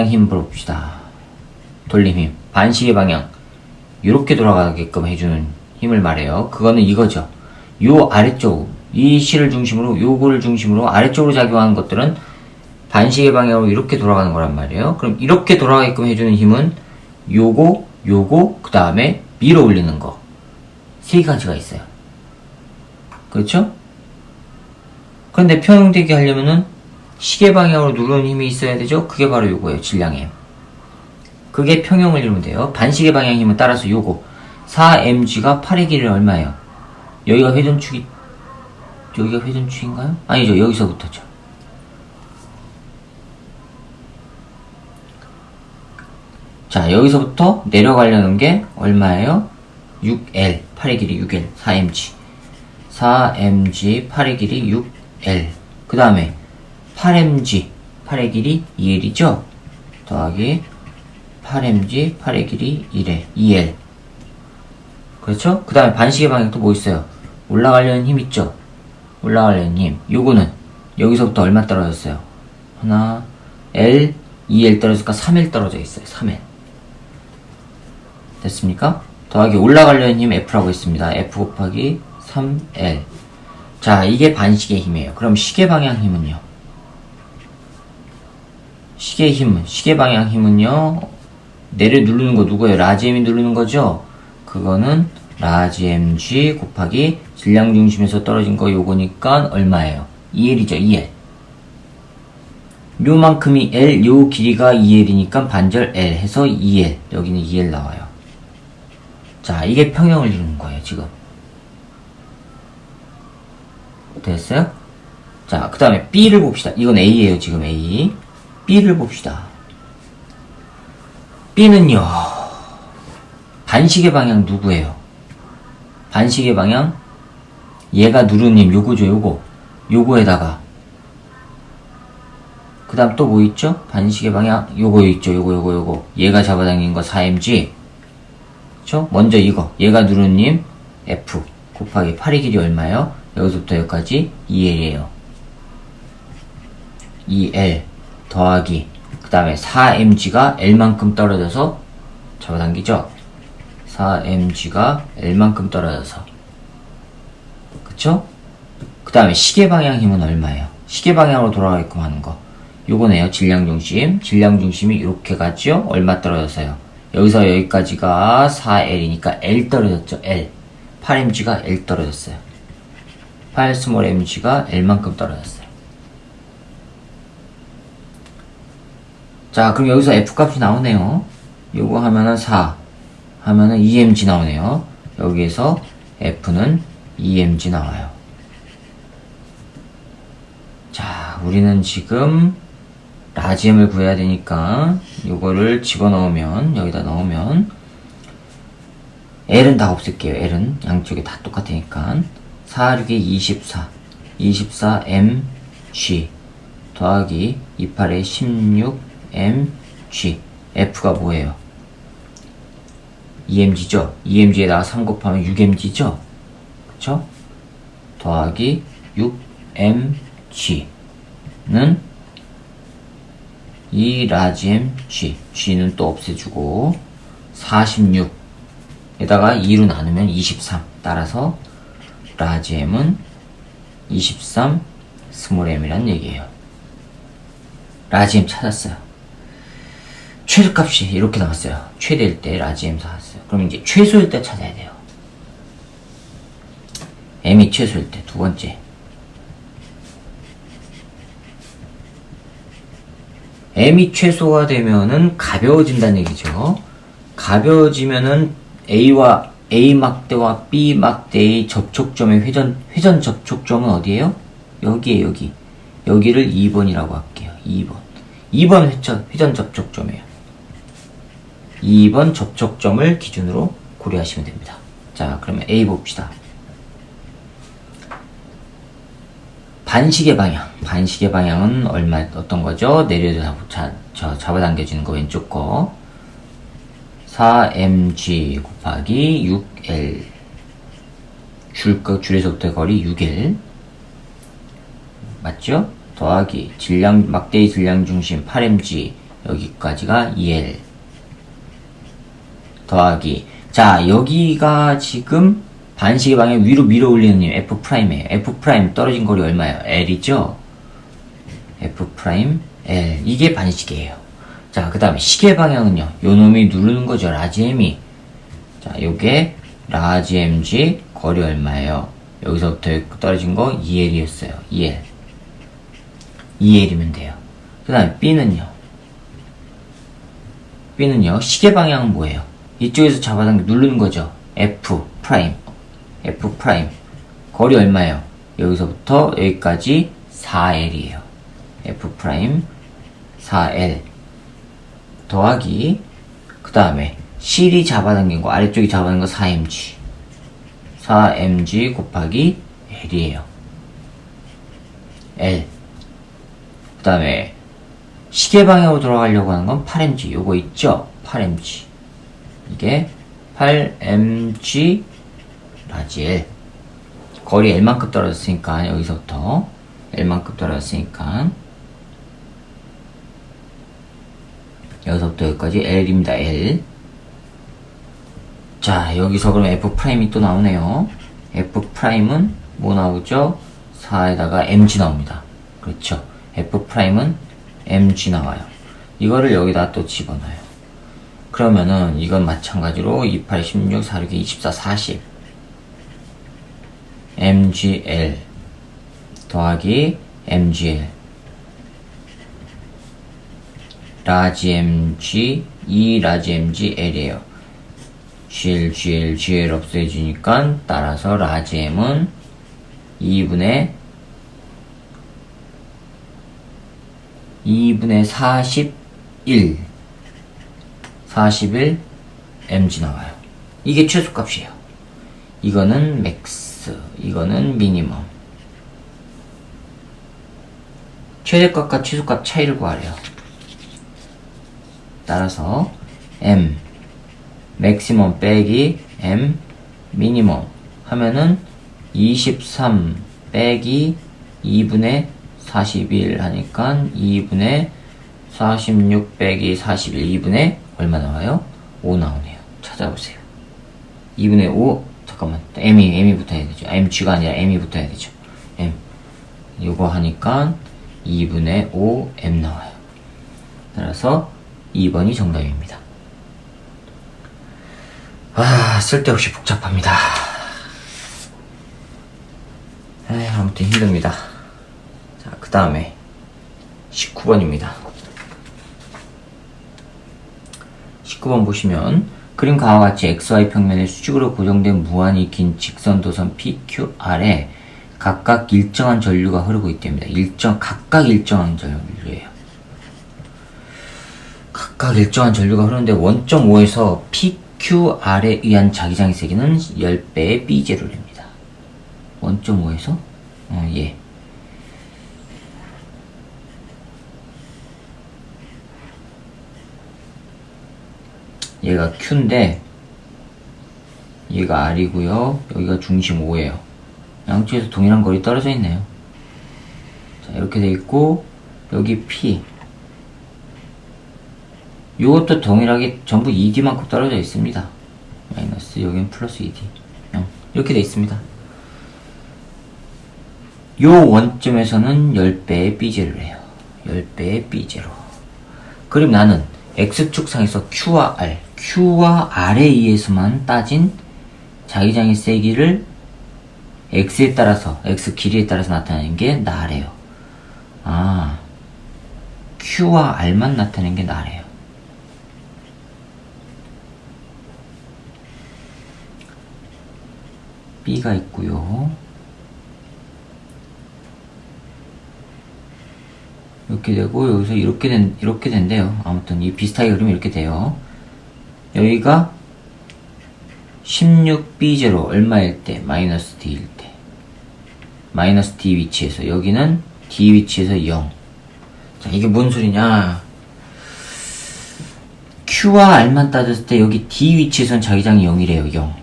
힘 봅시다. 돌림 힘. 반시계 방향. 이렇게 돌아가게끔 해주는 힘을 말해요. 그거는 이거죠. 요 아래쪽, 이 C를 중심으로, 요거를 중심으로 아래쪽으로 작용하는 것들은 반시계 방향으로 이렇게 돌아가는 거란 말이에요. 그럼 이렇게 돌아가게끔 해주는 힘은 요거, 그 다음에 밀어 올리는 거. 세 가지가 있어요. 그렇죠? 그런데 평형되게 하려면은 시계 방향으로 누르는 힘이 있어야 되죠? 그게 바로 요거예요. 질량M. 그게 평형을 이루면 돼요. 반시계 방향 힘은 따라서 요거. 4mg가 8의 길이는 얼마예요? 여기가 회전축인가요? 아니죠. 여기서부터죠. 자, 여기서부터 내려가려는 게 얼마예요? 6L. 8의 길이 6L. 4mg. 4mg 8의 길이 6L. 그 다음에 8mg 8의 길이 2L이죠? 더하기 8mg 8의 길이 2L. 그렇죠? 그 다음에 반시계 방향 또 뭐 있어요? 올라가려는 힘 있죠? 올라가려는 힘. 요거는 여기서부터 얼마 떨어졌어요? 하나, L, 2L 떨어졌으니까 3L 떨어져 있어요. 3L. 됐습니까? 더하기 올라가려는 힘 F라고 했습니다. F 곱하기 3L. 자, 이게 반시계 힘이에요. 그럼 시계 방향 힘은요? 시계 방향 힘은요? 내려 누르는 거 누구예요? 라지 M이 누르는 거죠? 그거는 라지 mg 곱하기 질량 중심에서 떨어진 거 요거니까 얼마예요? 2L이죠, 2L. 요만큼이 L, 요 길이가 2L이니까 반절 L 해서 2L. 여기는 2L 나와요. 자, 이게 평형을 이루는 거예요, 지금. 됐어요? 자, 그 다음에 B를 봅시다. 이건 A예요, 지금 A. B를 봅시다. B는요, 반시계 방향 누구예요? 반시계 방향? 얘가 누르는 힘, 요거죠, 요거. 요거에다가. 그 다음 또 뭐 있죠? 반시계 방향, 요거 있죠, 요거. 얘가 잡아당긴 거 4mg. 그쵸? 먼저 이거. 얘가 누르는 힘, F. 곱하기 8의 길이 얼마예요? 여기서부터 여기까지 2L이에요. 2L. 더하기. 그 다음에 4mg가 L만큼 떨어져서 잡아당기죠? 4mg가 L만큼 떨어져서. 그쵸? 그 다음에 시계 방향 힘은 얼마예요? 시계 방향으로 돌아가게끔 하는 거. 요거네요. 질량 중심. 질량 중심이 이렇게 갔죠? 얼마 떨어졌어요? 여기서 여기까지가 4L이니까 L 떨어졌죠? L. 8mg가 L 떨어졌어요. 8 스몰 mg가 L만큼 떨어졌어요. 자, 그럼 여기서 F 값이 나오네요. 요거 하면은 4. 하면은 2mg 나오네요. 여기에서 F는 2mg 나와요. 자, 우리는 지금 라지 M을 구해야 되니까 요거를 집어넣으면, 여기다 넣으면 L은 다 없앨게요. L은 양쪽에 다 똑같으니까 4, 6에 24 mg 더하기 28에 16mg. F가 뭐예요? 2mg죠? 2mg에다가 3 곱하면 6mg죠? 그쵸? 더하기 6mg는 이 라지 mg. g는 또 없애주고 46에다가 2로 나누면 23. 따라서 라지 m은 23 스몰 m이란 얘기예요. 라지 m 찾았어요. 최소값이 이렇게 나왔어요. 최대일 때 라지 m 찾았어요. 그럼 이제 최소일 때 찾아야 돼요. m이 최소일 때 두 번째. m이 최소가 되면은 가벼워진다는 얘기죠. 가벼워지면은 A와 A 막대와 B 막대의 접촉점의 회전 접촉점은 어디예요? 여기에요, 여기. 여기를 2번이라고 할게요. 2번 회전 접촉점이에요. 2번 접촉점을 기준으로 고려하시면 됩니다. 자, 그러면 A 봅시다. 반시계 방향은 어떤 거죠? 내려서 잡아당겨지는 거 왼쪽 거. 4mg 곱하기 6L. 줄에서부터 거리 6L. 맞죠? 더하기 막대의 질량 중심 8mg 여기까지가 2L. 더하기 자, 여기가 지금 반시계 방향 위로 밀어 올리는 힘 F'이에요. F' 떨어진 거리 얼마예요? L이죠? F' L. 이게 반시계예요. 자, 그 다음에 시계 방향은요. 요 놈이 누르는 거죠. 라지 M이. 자, 요게 라지 MG 거리 얼마예요? 여기서부터 여기 떨어진 거 2L이었어요. 2L. 2L이면 돼요. 그 다음에 B는요. 시계 방향은 뭐예요? 이쪽에서 잡아당겨 누르는 거죠. F'. 거리 얼마예요? 여기서부터 여기까지 4L이에요. F' 4L 더하기 그 다음에 C이 잡아당긴 거 아래쪽이 잡아당긴 거 4mg 곱하기 L이에요. L. 그 다음에 시계 방향으로 돌아가려고 하는 건 8mg. 요거 있죠? 8mg. 이게 8mg 라지 L. 거리 L만큼 떨어졌으니까 여기서부터 L만큼 떨어졌으니까 여기서부터 여기까지 L입니다. L. 자, 여기서 그럼 F'이 또 나오네요. F'은 뭐 나오죠? 4에다가 mg 나옵니다. 그렇죠. F'은 mg 나와요. 이거를 여기다 또 집어넣어요. 그러면은 이건 마찬가지로 28, 16, 46, 24, 40 mgl 더하기 mgl 라지 mg 2 라지 mg l이에요. gl 없애주니까 따라서 라지 m은 2분의 41 mg 나와요. 이게 최소값이에요. 이거는 맥스, 이거는 미니멈. 최대값과 최소값 차이를 구하래요. 따라서 m 맥시멈 빼기 m 미니멈 하면은 23 빼기 2분의 41 하니까 2분의 46 빼기 41 2분의 얼마 나와요? 5 나오네요. 찾아보세요. 2분의 5 잠깐만 m이 붙어야 되죠. mg가 아니라 m이 붙어야 되죠. m 이거 하니까 2분의 5 m 나와요. 따라서 2번이 정답입니다. 쓸데없이 복잡합니다. 아무튼 힘듭니다. 자, 그 다음에 19번입니다. 19번 보시면 그림 가와 같이 XY 평면에 수직으로 고정된 무한히 긴 직선 도선 PQR에 각각 일정한 전류가 흐르고 있답니다. 각각 일정한 전류예요. 각각 일정한 전류가 흐르는데 원점 O에서 PQR에 의한 자기장의 세기는 10배의 B제로입니다. 원점 O에서? 예. 얘가 Q인데 얘가 R이고요. 여기가 중심 O예요. 양쪽에서 동일한 거리 떨어져 있네요. 자, 이렇게 돼 있고 여기 P 요것도 동일하게 전부 ED만큼 떨어져 있습니다. 마이너스 여기는 플러스 ED 이렇게 돼 있습니다. 요 원점에서는 10배의 B제로를 해요. 10배의 B제로. 그럼 나는 X축상에서 Q와 R에 의해서만 따진 자기장의 세기를 X에 따라서, X 길이에 따라서 나타내는 게 나래요. Q와 R만 나타내는 게 나래요. B가 있고요. 이렇게 되고 여기서 이렇게 된대요. 아무튼 이 비슷하게 그리면 이렇게 돼요. 여기가 16B0 얼마일 때? 마이너스 D일 때. 마이너스 D 위치에서 여기는 D 위치에서 0. 자, 이게 뭔 소리냐? Q와 R만 따졌을 때 여기 D 위치에선 자기장이 0이래요. 0.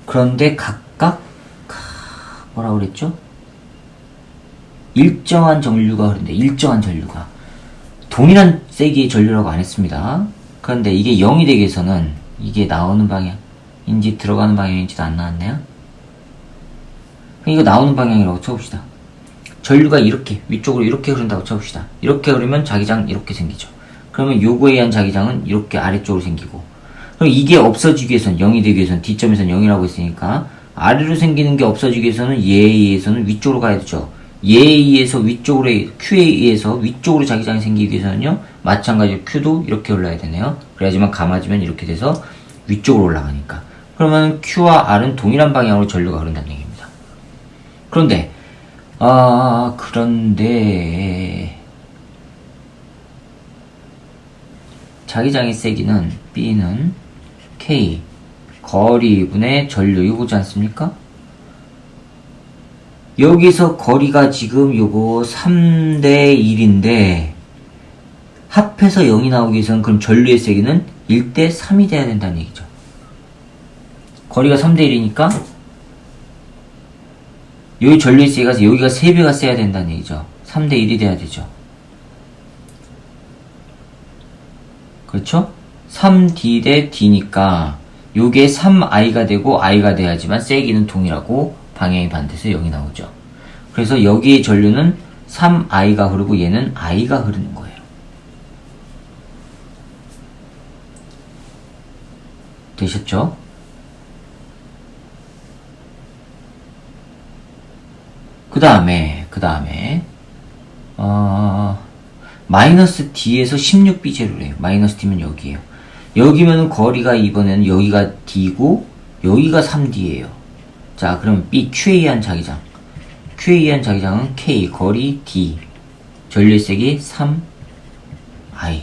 그런데 각각 뭐라고 그랬죠? 일정한 전류가 흐른대. 일정한 전류가 동일한 세기의 전류라고 안 했습니다. 그런데 이게 0이 되기 위해서는 이게 나오는 방향 인지 들어가는 방향인지도 안 나왔네요. 이거 나오는 방향이라고 쳐봅시다. 전류가 이렇게 위쪽으로 이렇게 흐른다고 쳐봅시다. 이렇게 흐르면 자기장 이렇게 생기죠. 그러면 요거에 의한 자기장은 이렇게 아래쪽으로 생기고, 그럼 이게 없어지기 위해서는 0이 되기 위해서는 D점에서는 0이라고 했으니까 아래로 생기는 게 없어지기 위해서는 얘에 의해서는 위쪽으로 가야 되죠. 얘에 의해서 위쪽으로, Q에 의해서 위쪽으로 자기장이 생기기 위해서는요, 마찬가지로 Q도 이렇게 올라야 되네요. 그래야지만 감아지면 이렇게 돼서 위쪽으로 올라가니까. 그러면 Q와 R은 동일한 방향으로 전류가 흐른다는 얘기입니다. 그런데 자기장의 세기는 B는 K 거리분의 전류 이거지 않습니까? 여기서 거리가 지금 요거 3대 1인데 합해서 0이 나오기 위해서는 그럼 전류의 세기는 1대 3이 돼야 된다는 얘기죠. 거리가 3대 1이니까 여기 전류의 세기가 여기가 3배가 세야 된다는 얘기죠. 3대 1이 돼야 되죠. 그렇죠? 3D 대 D니까 요게 3I가 되고 I가 돼야지만 세기는 동일하고 방향이 반대해서 0이 나오죠. 그래서 여기의 전류는 3I가 흐르고 얘는 I가 흐르는 거예요. 되셨죠? 그 다음에 마이너스 D에서 16B 제로래요. 마이너스 D면 여기에요. 여기면은 거리가 이번에는 여기가 D고 여기가 3D예요. 자, 그럼 B Q에 의한 자기장. Q에 의한 자기장은 K 거리 D. 전류의 세기 3I.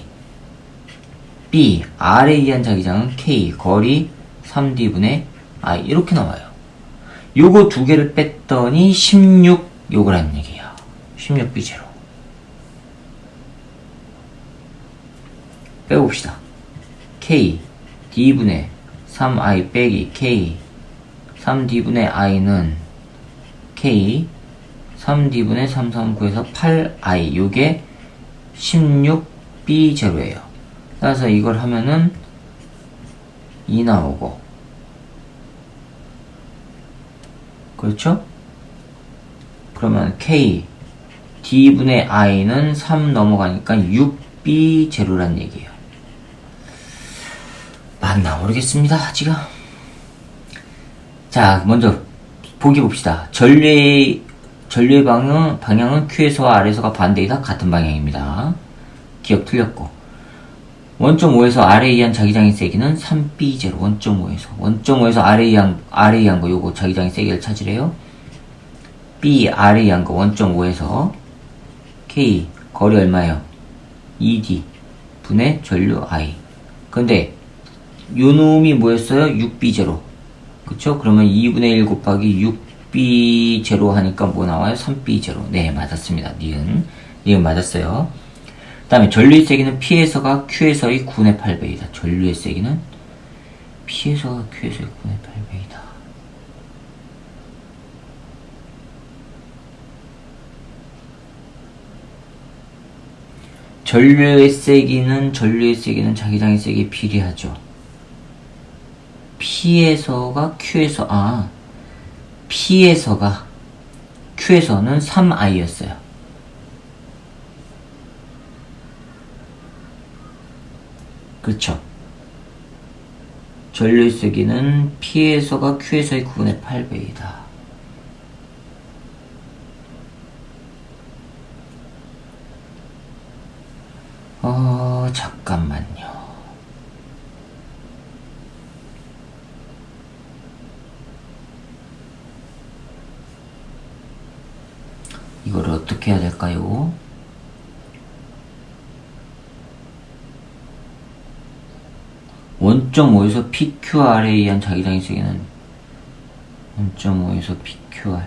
B R에 의한 자기장은 K 거리 3D분의 I. 이렇게 나와요. 요거 두 개를 뺐더니 16 요거라는 얘기야. 16B 제로. 빼봅시다. K D분의 3I 빼기 K 3D분의 I는 K 3D분의 339에서 8I 요게 16B 제로예요. 따라서 이걸 하면은 2 나오고, 그렇죠? 그러면 K D분의 I는 3 넘어가니까 6B 제로란 얘기예요. 맞나 모르겠습니다. 지금. 자, 먼저 보기 봅시다. 전류의 방향은 Q에서와 R에서가 반대이다 같은 방향입니다. 기억 틀렸고. 원점5에서 R에 의한 자기장의 세기는 3B0. 원점5에서 R에 의한 거 요거 자기장의 세기를 찾으래요. B, R에 의한 거 원점5에서 K 거리 얼마예요? 2D 분의 전류 I. 근데 요 놈이 뭐였어요? 6B0. 그쵸? 그러면 2분의 1 곱하기 6B0 하니까 뭐 나와요? 3B0. 네, 맞았습니다. 니은 맞았어요. 그 다음에 전류의 세기는 P에서가 Q에서의 9분의 8배이다. 전류의 세기는 P에서가 Q에서의 9분의 8배이다. 전류의 세기는 자기장의 세기에 비례하죠. P에서가 Q에서는 3I였어요. 그렇죠. 전류의 세기는 P에서가 Q에서의 9분의 8배이다. 잠깐만요. 이거를 어떻게 해야 될까요? 원점5에서 PQR에 의한 자기장의 세기는 원점5에서 PQR.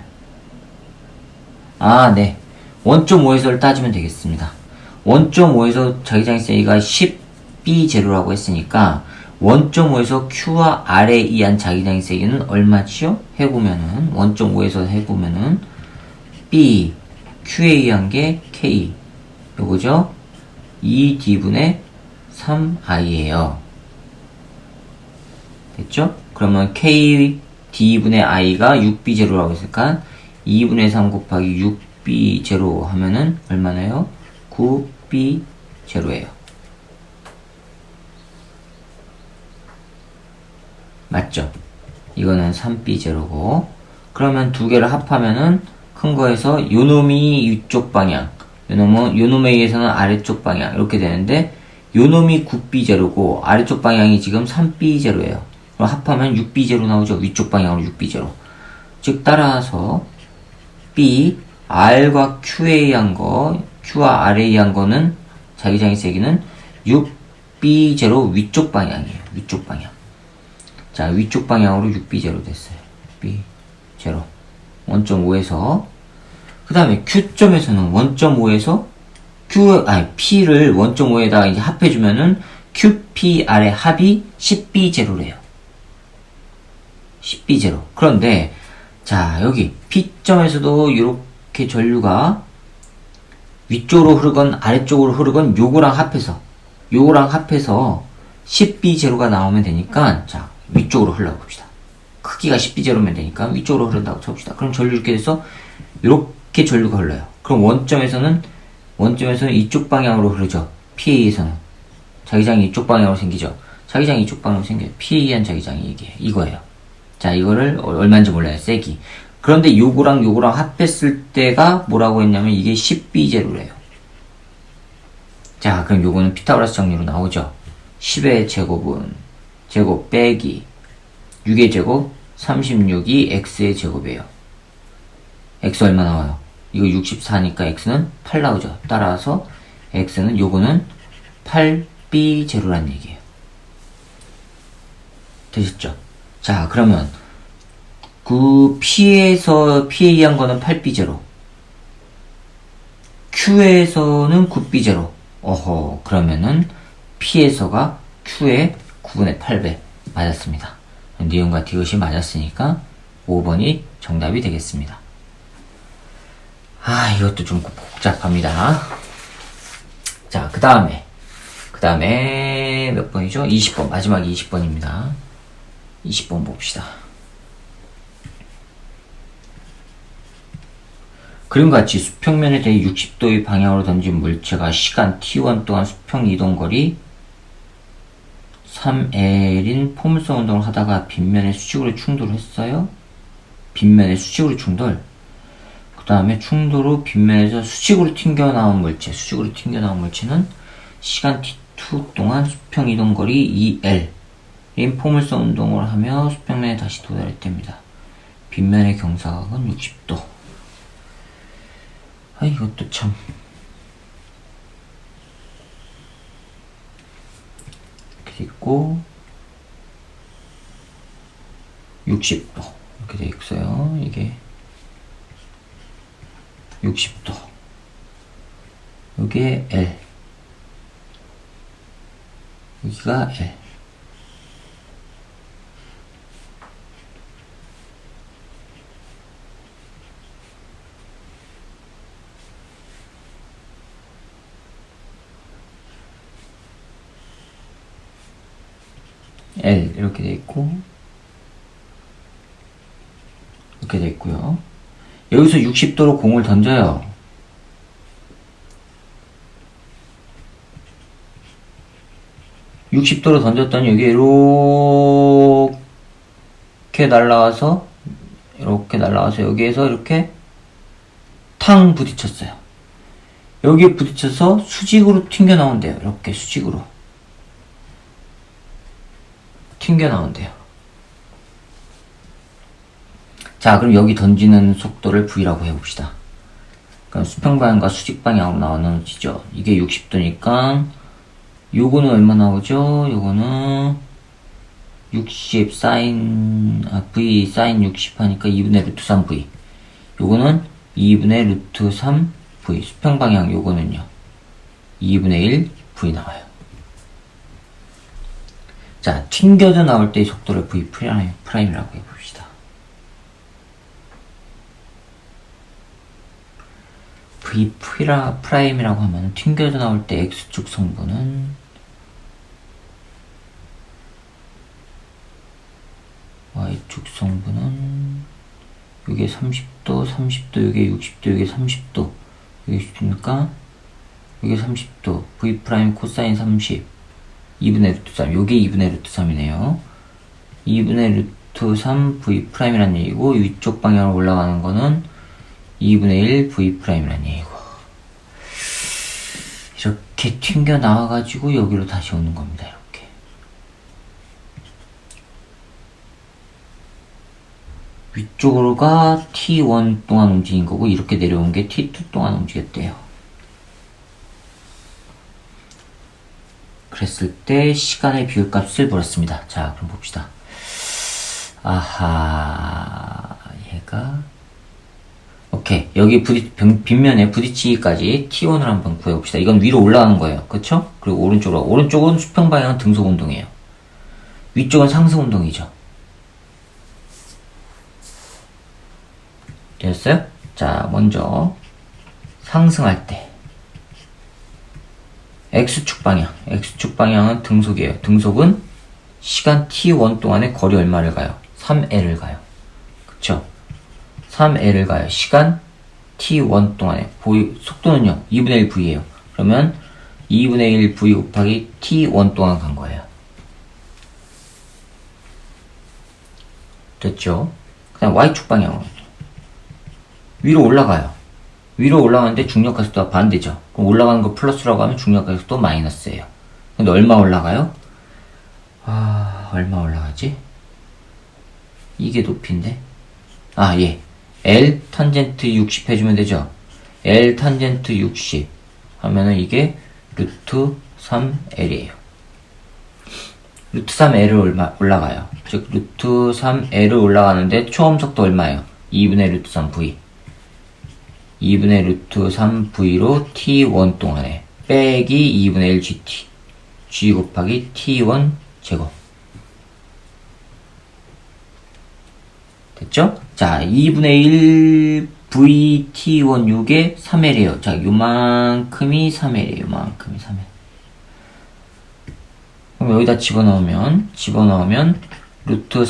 네. 원점5에서를 따지면 되겠습니다. 원점5에서 자기장의 세기가 10B0라고 했으니까 원점5에서 Q와 R에 의한 자기장의 세기는 얼마지요? 해보면은 원점5에서 해보면은 B Q에 의한 게 K 요거죠? 2D분의 3I예요. 됐죠? 그러면 k d분의 i가 6b 제로라고 했으니까 2분의 3 곱하기 6b 제로 하면은 얼마나요? 9b 제로예요. 맞죠? 이거는 3b 제로고, 그러면 두 개를 합하면은 큰 거에서 요놈이 이쪽 방향, 요놈에 의해서는 아래쪽 방향 이렇게 되는데, 요놈이 9b 제로고 아래쪽 방향이 지금 3b 제로예요. 그럼 합하면 6b 제로 나오죠. 위쪽 방향으로 6b 제로. 즉 따라서 b r과 q에 의한 거, q와 r에 의한 거는 자기장의 세기는 6b 제로 위쪽 방향이에요. 위쪽 방향. 자, 위쪽 방향으로 6b 제로 됐어요. b 제로. 1.5에서 그 다음에 q점에서는 1.5에서 p를 1.5에다가 이제 합해주면은 qpr의 합이 10b 제로래요. 10b 제로. 그런데 자, 여기 p점에서도 이렇게 전류가 위쪽으로 흐르건 아래쪽으로 흐르건 요거랑 합해서 10b 제로가 나오면 되니까, 자, 위쪽으로 흘러 봅시다. 크기가 10b 제로면 되니까 위쪽으로 흐른다고 쳐봅시다. 그럼 전류 이렇게 돼서 이렇게 전류가 흘러요. 그럼 원점에서는 이쪽 방향으로 흐르죠. PA에서는 자기장이 이쪽 방향으로 생기죠. 자기장이 이쪽 방향으로 생겨요. PA한 자기장이 이거예요. 자, 이거를 얼마인지 몰라요. 세기. 그런데 요거랑 합했을 때가 뭐라고 했냐면 이게 10b 제로래요. 자, 그럼 요거는 피타고라스 정리로 나오죠. 10의 제곱 빼기 6의 제곱 36이 x의 제곱이에요. x 얼마 나와요? 이거 64니까 x는 8 나오죠. 따라서 x는 요거는 8b 제로란 얘기예요. 되셨죠? 자, 그러면 그 P에 의한 거는 8b 제로, Q에서는 9b 제로. 어허, 그러면은 P에서가 Q의 9분의 8배 맞았습니다. 니은과 디귿이 맞았으니까 5번이 정답이 되겠습니다. 아, 이것도 좀 복잡합니다. 자, 그 다음에 몇 번이죠? 20번, 마지막 20번입니다. 20번 봅시다. 그림과 같이 수평면에 대해 60도의 방향으로 던진 물체가 시간 t1 동안 수평 이동거리 3L인 포물선 운동을 하다가 빗면에 수직으로 충돌을 했어요. 빗면에 수직으로 충돌. 그 다음에 충돌 후 빗면에서 수직으로 튕겨나온 물체는 시간 t2 동안 수평 이동거리 2L인 포물선 운동을 하며 수평면에 다시 도달했답니다. 빗면의 경사각은 60도. 아, 이것도 참. 이렇게 있고 60도 이렇게 돼 있어요. 이게 60도. 여기에 L. 여기가 L. L 이렇게 돼 있고 이렇게 돼 있고요. 여기서 60도로 공을 던져요. (60도로) 던졌더니 여기 이렇게 날라와서 여기에서 이렇게 탕 부딪혔어요. 여기에 부딪혀서 수직으로 튕겨 나온대요. 이렇게 수직으로 튕겨 나온대요. 자, 그럼 여기 던지는 속도를 V라고 해봅시다. 그럼 수평방향과 수직방향으로 나눠지죠. 이게 60도니까 요거는 얼마 나오죠? 요거는 60 V 사인 60 하니까 2분의 루트 3V. 요거는 2분의 루트 3V. 수평방향 요거는요 2분의 1 V 나와요. 자, 튕겨져 나올 때의 속도를 V 프라임이라고 해봅시다. V 프라임이라고 하면 튕겨져 나올 때 X축 성분은 직성분은 이게 30도, 30도, 이게 60도, 이게 30도, 이게 60도니까 이게 30도, v 프라임 코사인 30, 2분의 루트 3, 요게 2분의 루트 3이네요. 2분의 루트 3 v 프라임이란 얘기고, 위쪽 방향으로 올라가는 거는 2분의 1 v 프라임이란 얘기고, 이렇게 튕겨 나와가지고 여기로 다시 오는 겁니다. 이렇게. 위쪽으로가 t1 동안 움직인 거고, 이렇게 내려온 게 t2 동안 움직였대요. 그랬을 때 시간의 비율값을 물었습니다. 자, 그럼 봅시다. 아하, 얘가 오케이. 여기 빗면에 부딪히기까지 t1을 한번 구해봅시다. 이건 위로 올라가는 거예요. 그쵸? 그리고 오른쪽은 수평 방향은 등속 운동이에요. 위쪽은 상승 운동이죠. 됐어요? 자, 먼저 상승할 때 X축 방향은 등속이에요. 등속은 시간 t1 동안에 거리 얼마를 가요? 3L을 가요. 그쵸? 3L을 가요. 시간 t1 동안에 속도는요 2분의 1 V예요. 그러면 2분의 1 V 곱하기 t1 동안 간 거예요. 됐죠? 그 다음 Y축 방향은 위로 올라가요. 위로 올라가는데 중력가속도가 반대죠. 그럼 올라가는 거 플러스라고 하면 중력가속도 마이너스예요. 근데 얼마 올라가요? 얼마 올라가지? 이게 높이인데? 예. L 탄젠트 60 해주면 되죠? L 탄젠트 60 하면은 이게 루트 3L이에요. 루트 3L을 올라가요. 즉, 루트 3L을 올라가는데 초음 속도 얼마예요? 2분의 루트 3V. 2분의 루트 3V로 T1 동안에 빼기 2분의 1 GT. G 곱하기 T1 제곱. 됐죠? 자, 2분의 1 VT1 요게 3L이에요. 자, 요만큼이 3L이에요. 요만큼이 3L. 그럼 여기다 집어넣으면 루트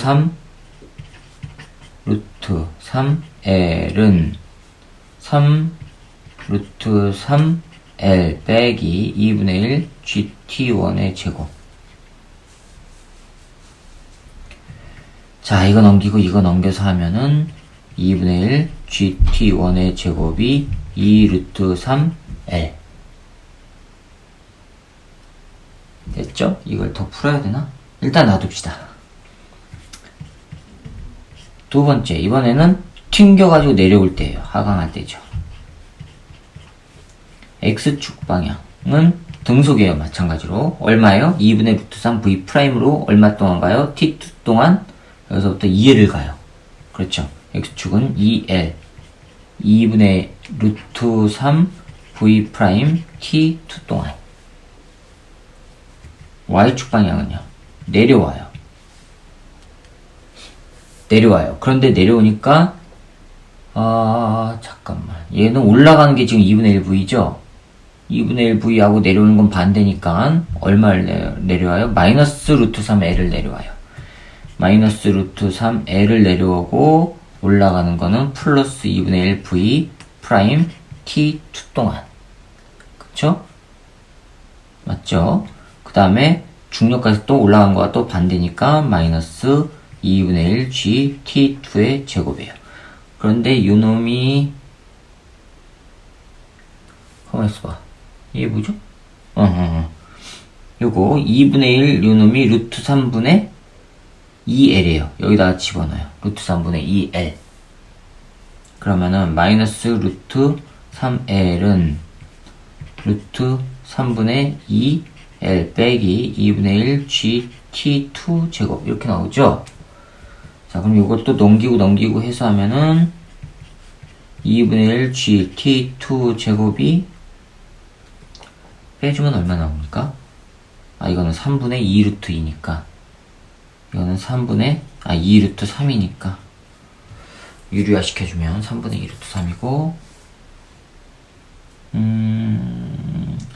3L은 3 루트 3L 빼기 2분의 1 GT1의 제곱. 자, 이거 넘기고 이거 넘겨서 하면은 2분의 1 GT1의 제곱이 2 루트 3L. 됐죠? 이걸 더 풀어야 되나? 일단 놔둡시다. 두 번째, 이번에는 튕겨가지고 내려올 때예요. 하강할 때죠. X축 방향은 등속이에요. 마찬가지로. 얼마예요? 2분의 루트 3 V 프라임으로 얼마 동안 가요? T2 동안 여기서부터 2L을 가요. 그렇죠. X축은 2L 2분의 루트 3 V 프라임 T2 동안. Y축 방향은요. 내려와요. 그런데 내려오니까 잠깐만. 얘는 올라가는 게 지금 2분의 1 V죠? 2분의 1 V하고 내려오는 건 반대니까 얼마를 내려와요? 마이너스 루트 3L을 내려와요. 마이너스 루트 3L을 내려오고 올라가는 거는 플러스 2분의 1 V 프라임 T2 동안. 그쵸? 맞죠? 그 다음에 중력까지 또 올라간 거와 또 반대니까 마이너스 2분의 1 G T2의 제곱이에요. 그런데 요놈이 가만히 있어봐. 이게 뭐죠? 요거 2분의 1 요놈이 루트 3분의 2L이에요. 여기다가 집어넣어요. 루트 3분의 2L. 그러면은 마이너스 루트 3L은 루트 3분의 2L 빼기 2분의 1 GT2 제곱 이렇게 나오죠? 자, 그럼 이것도 넘기고 해서 하면은 2분의 1 GT2 제곱이 빼주면 얼마 나옵니까? 이거는 3분의 2 루트 2니까 이거는 2 루트 3이니까 유리화 시켜주면 3분의 2 루트 3이고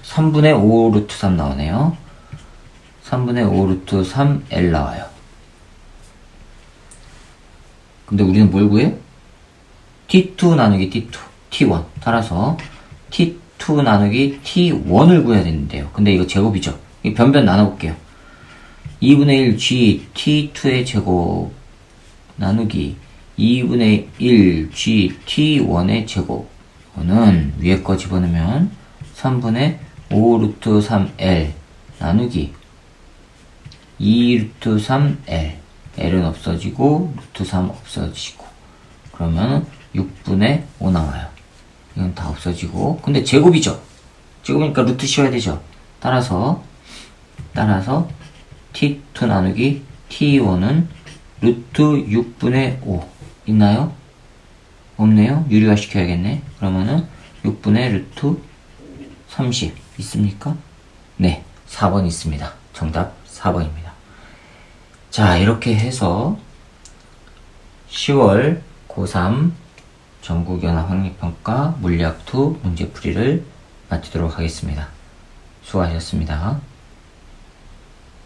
3분의 5 루트 3 나오네요. 3분의 5 루트 3L 나와요. 근데 우리는 뭘 구해? T2 나누기 T2, T1. 따라서 T2 나누기 T1을 구해야 되는데요. 근데 이거 제곱이죠. 이 변변 나눠볼게요. 2분의 1 G T2의 제곱 나누기 2분의 1 G T1의 제곱. 이거는 위에 거 집어넣으면 3분의 5 루트 3L 나누기 2 루트 3L. L은 없어지고 루트 3 없어지고 그러면 6분의 5 나와요. 이건 다 없어지고 근데 제곱이죠. 제곱이니까 루트 씌워야 되죠. 따라서 T2 나누기 T1은 루트 6분의 5 있나요? 없네요. 유리화 시켜야겠네. 그러면은 6분의 루트 30 있습니까? 네, 4번 있습니다. 정답 4번입니다. 자, 이렇게 해서 10월 고3 전국연합 학력평가 물리학2 문제풀이를 마치도록 하겠습니다. 수고하셨습니다.